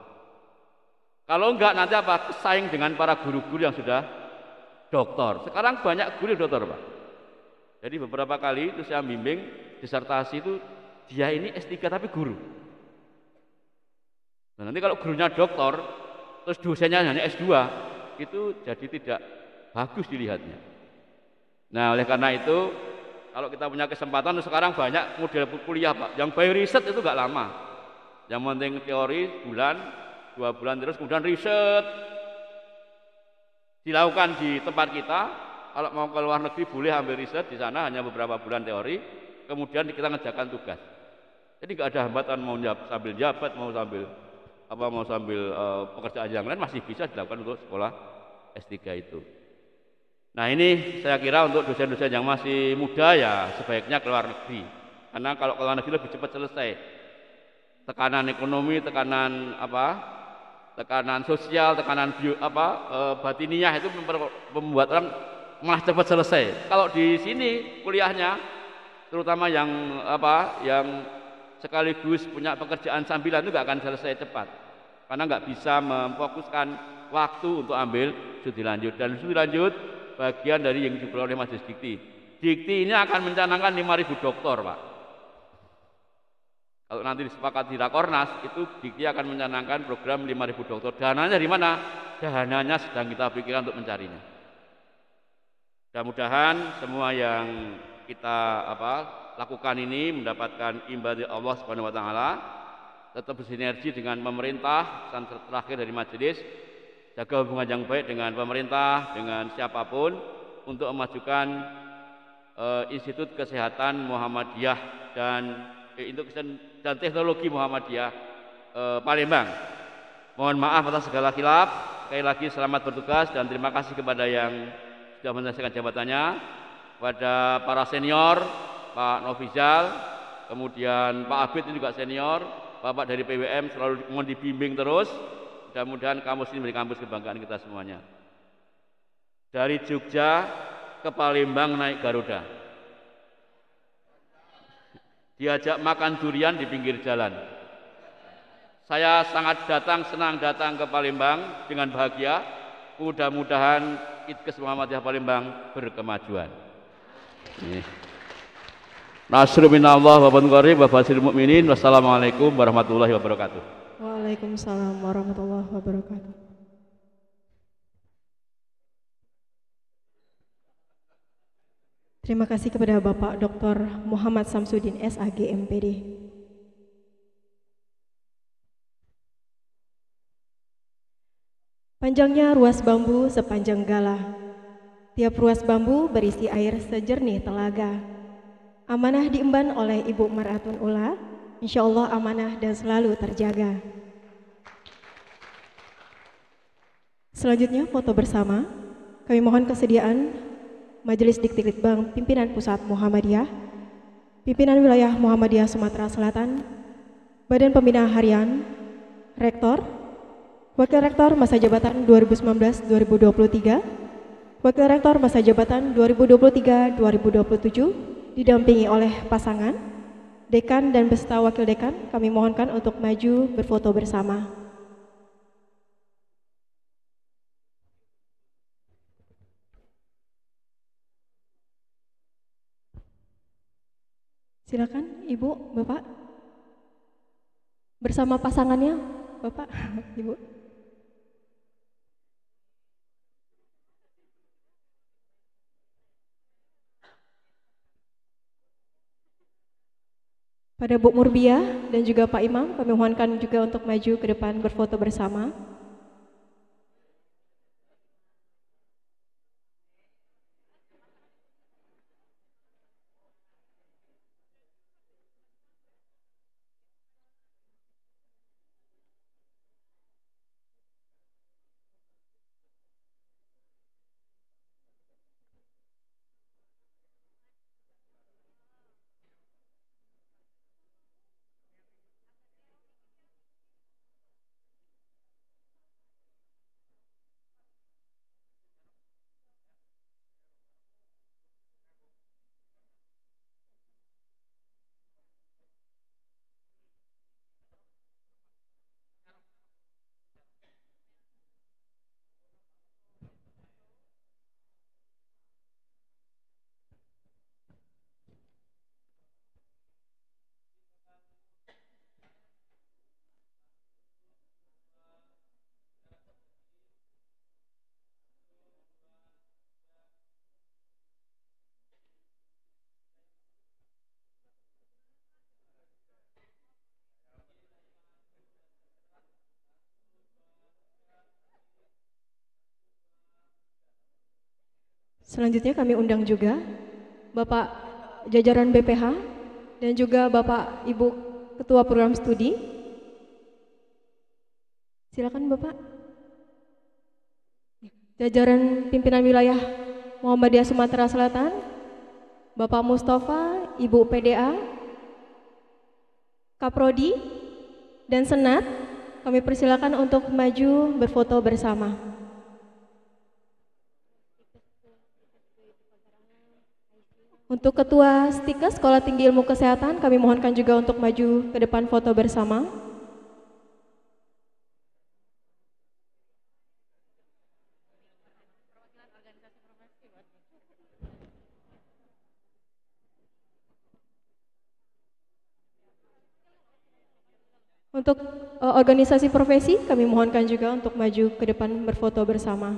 Kalau enggak nanti apa? Kesaing dengan para guru-guru yang sudah doktor. Sekarang banyak guru doktor, Pak. Jadi beberapa kali itu saya bimbing disertasi itu dia ini S3 tapi guru. Nah, nanti kalau gurunya doktor, terus dosennya hanya S2, itu jadi tidak bagus dilihatnya. Nah, oleh karena itu, kalau kita punya kesempatan, sekarang banyak model kuliah, Pak. Yang by riset itu nggak lama. Yang penting teori, bulan, 2 bulan, terus kemudian riset. Dilakukan di tempat kita, kalau mau ke luar negeri boleh ambil riset, di sana hanya beberapa bulan teori, kemudian kita ngerjakan tugas. Jadi nggak ada hambatan, mau sambil jabat, mau sambil pekerjaan yang lain masih bisa dilakukan untuk sekolah S3 itu. Nah, ini saya kira untuk dosen-dosen yang masih muda ya sebaiknya ke luar negeri. Karena kalau ke luar negeri lebih cepat selesai. Tekanan ekonomi, tekanan sosial, tekanan batiniah itu membuat orang malah cepat selesai. Kalau di sini kuliahnya terutama yang sekaligus punya pekerjaan sambilan itu nggak akan selesai cepat. Karena nggak bisa memfokuskan waktu untuk ambil studi lanjut. Dan studi lanjut bagian dari yang diperoleh oleh Majelis Dikti. Dikti ini akan mencanangkan 5.000 doktor, Pak. Kalau nanti disepakati di Rakornas, itu Dikti akan mencanangkan program 5.000 doktor. Dananya dari mana? Dananya sedang kita pikirkan untuk mencarinya. Mudah-mudahan semua yang kita lakukan ini mendapatkan imbal dari Allah Subhanahu wa taala, tetap bersinergi dengan pemerintah, dan terakhir dari majelis, jaga hubungan yang baik dengan pemerintah, dengan siapapun untuk memajukan Institut Kesehatan Muhammadiyah dan Teknologi Muhammadiyah Palembang. Mohon maaf atas segala khilaf. Sekali lagi selamat bertugas dan terima kasih kepada yang sudah menyelesaikan jabatannya, kepada para senior, Pak Novizal, kemudian Pak Abid ini juga senior, Bapak dari PWM selalu mohon dibimbing terus. Mudah-mudahan kampus ini menjadi kampus kebanggaan kita semuanya. Dari Jogja ke Palembang naik Garuda. Diajak makan durian di pinggir jalan. Saya sangat senang datang ke Palembang dengan bahagia. Mudah-mudahan Itkes Muhammadiyah Palembang berkemajuan. Nasrul minallah wa fadlun qarib wa basyiril mukminin. Wassalamualaikum warahmatullahi wabarakatuh. Waalaikumsalam warahmatullahi wabarakatuh. Terima kasih kepada Bapak Dr. Muhammad Samsudin SAG MPD. Panjangnya ruas bambu sepanjang galah. Tiap ruas bambu berisi air sejernih telaga. Amanah diemban oleh Ibu Mar'atun Ula. Insya Allah amanah dan selalu terjaga. Selanjutnya foto bersama. Kami mohon kesediaan Majelis Dikti Litbang Pimpinan Pusat Muhammadiyah, Pimpinan Wilayah Muhammadiyah Sumatera Selatan, Badan Pembina Harian, Rektor, Wakil Rektor masa jabatan 2019-2023, Wakil Rektor masa jabatan 2023-2027 didampingi oleh pasangan, Dekan dan beserta Wakil Dekan. Kami mohonkan untuk maju berfoto bersama. Silakan Ibu, Bapak. Bersama pasangannya, Bapak, Ibu. Pada Bu Murbiah dan juga Pak Imam, kami mohonkan juga untuk maju ke depan berfoto bersama. Selanjutnya kami undang juga Bapak jajaran BPH dan juga Bapak Ibu Ketua Program Studi. Silakan Bapak. Jajaran pimpinan wilayah Muhammadiyah Sumatera Selatan, Bapak Mustafa, Ibu PDA, Kaprodi, dan Senat, kami persilakan untuk maju berfoto bersama. Untuk Ketua Stikes Sekolah Tinggi Ilmu Kesehatan, kami mohonkan juga untuk maju ke depan foto bersama. Untuk organisasi profesi, kami mohonkan juga untuk maju ke depan berfoto bersama.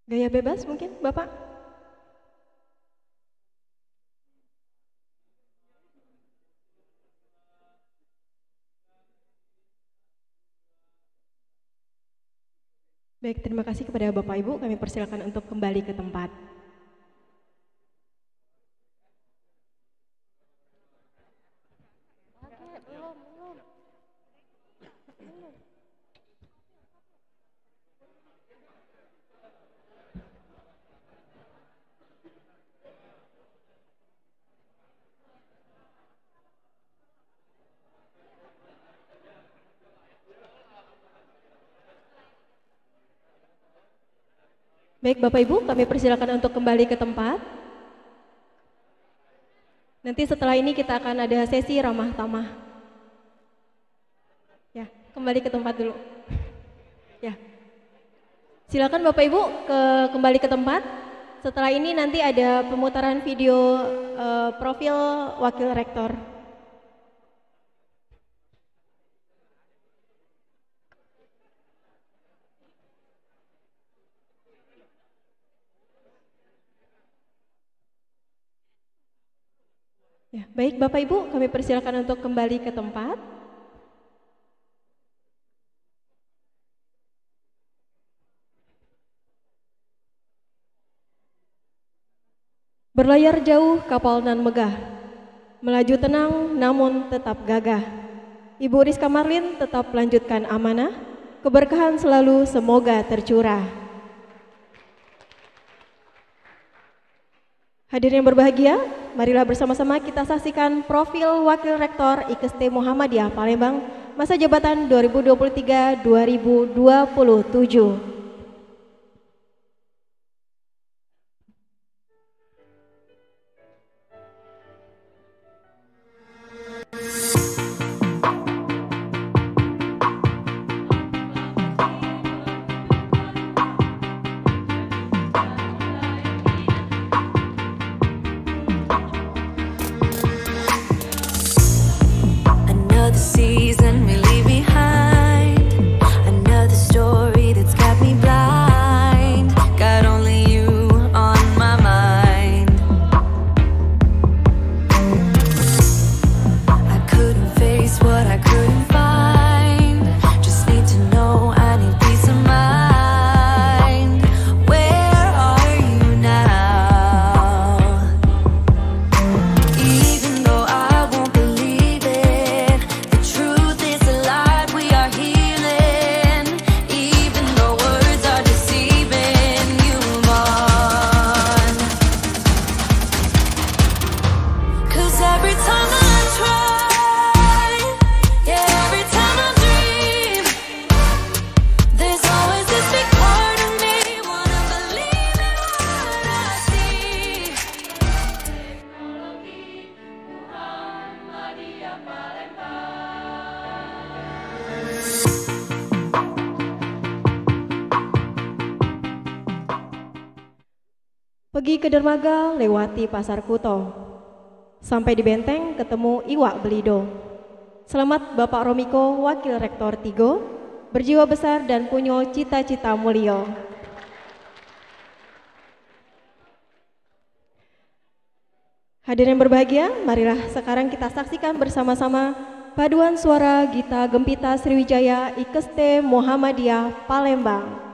Gaya bebas mungkin, Bapak? Baik, terima kasih kepada Bapak Ibu. Kami persilakan untuk kembali ke tempat. Baik Bapak Ibu, kami persilakan untuk kembali ke tempat. Nanti setelah ini kita akan ada sesi ramah tamah. Ya, kembali ke tempat dulu. Ya, silakan Bapak Ibu kembali ke tempat. Setelah ini nanti ada pemutaran video profil Wakil Rektor. Ya, baik Bapak Ibu, kami persilakan untuk kembali ke tempat. Berlayar jauh kapal nan megah, melaju tenang namun tetap gagah. Ibu Rizka Marlin tetap lanjutkan amanah, keberkahan selalu semoga tercurah. Hadirin yang berbahagia, marilah bersama-sama kita saksikan profil Wakil Rektor IKST Muhammadiyah Palembang masa jabatan 2023-2027. Season we leave behind, another story that's got me Pergi ke dermaga lewati pasar Kuto. Sampai di benteng ketemu Iwak Belido. Selamat Bapak Romiko, Wakil Rektor Tigo, berjiwa besar dan punya cita-cita mulia. Hadirin berbahagia, marilah sekarang kita saksikan bersama-sama paduan suara Gita Gempita Sriwijaya IKST Muhammadiyah Palembang.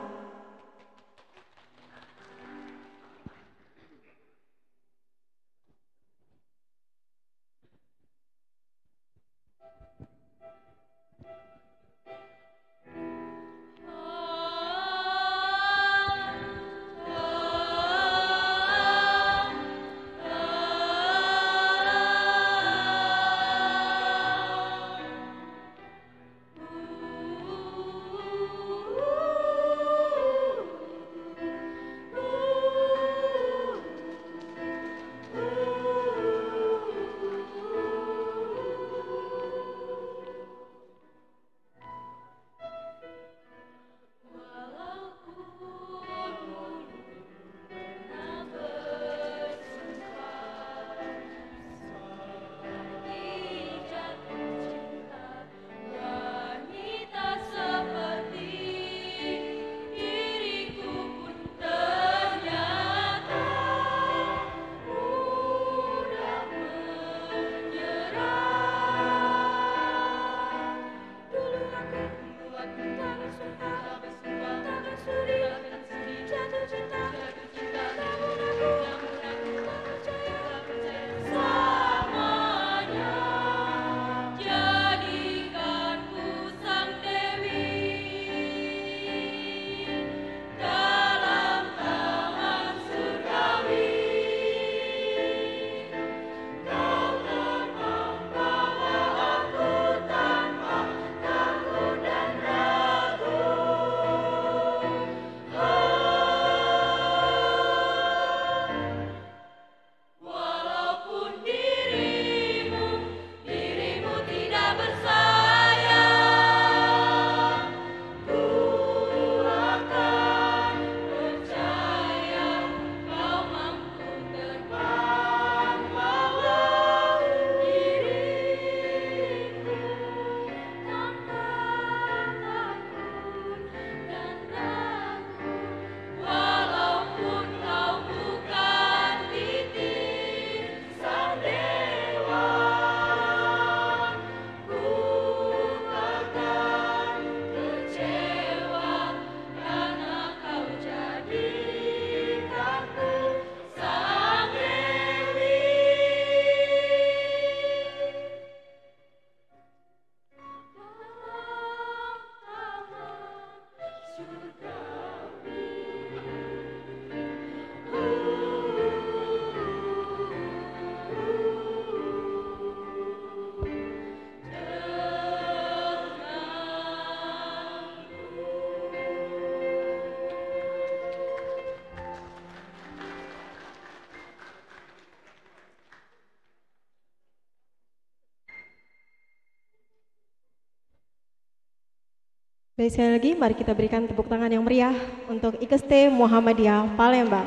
Baik, sekali lagi mari kita berikan tepuk tangan yang meriah untuk IKST Muhammadiyah Palembang.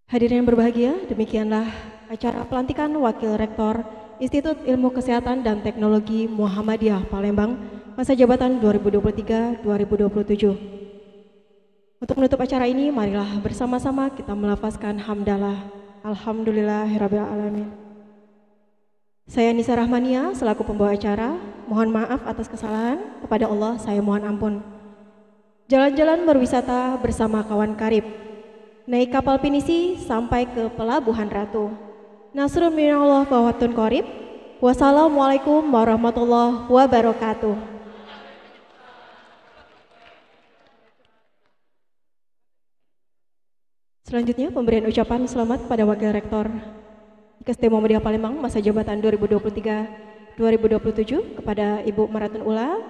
Hadirin yang berbahagia, demikianlah acara pelantikan Wakil Rektor Institut Ilmu Kesehatan dan Teknologi Muhammadiyah Palembang masa jabatan 2023-2027. Untuk menutup acara ini, marilah bersama-sama kita melafazkan hamdalah. Alhamdulillahirabbil alamin. Saya Nisa Rahmania selaku pembawa acara, mohon maaf atas kesalahan, kepada Allah saya mohon ampun. Jalan-jalan berwisata bersama kawan karib, naik kapal pinisi sampai ke Pelabuhan Ratu. Nasrun minallah wa fatun qarib. Wassalamualaikum warahmatullahi wabarakatuh. Selanjutnya pemberian ucapan selamat pada Wakil Rektor IKST Muhammadiyah Palembang masa jabatan 2023-2027 kepada Ibu Maratun Ula,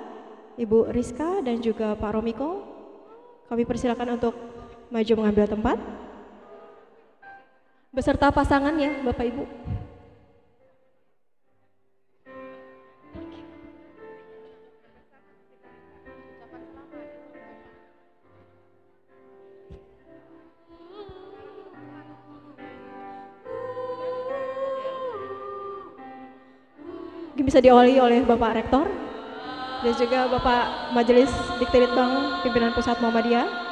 Ibu Rizka dan juga Pak Romiko. Kami persilakan untuk maju mengambil tempat beserta pasangan ya Bapak Ibu. bisa diawali oleh Bapak Rektor dan juga Bapak Majelis Diktilitbang Pimpinan Pusat Muhammadiyah.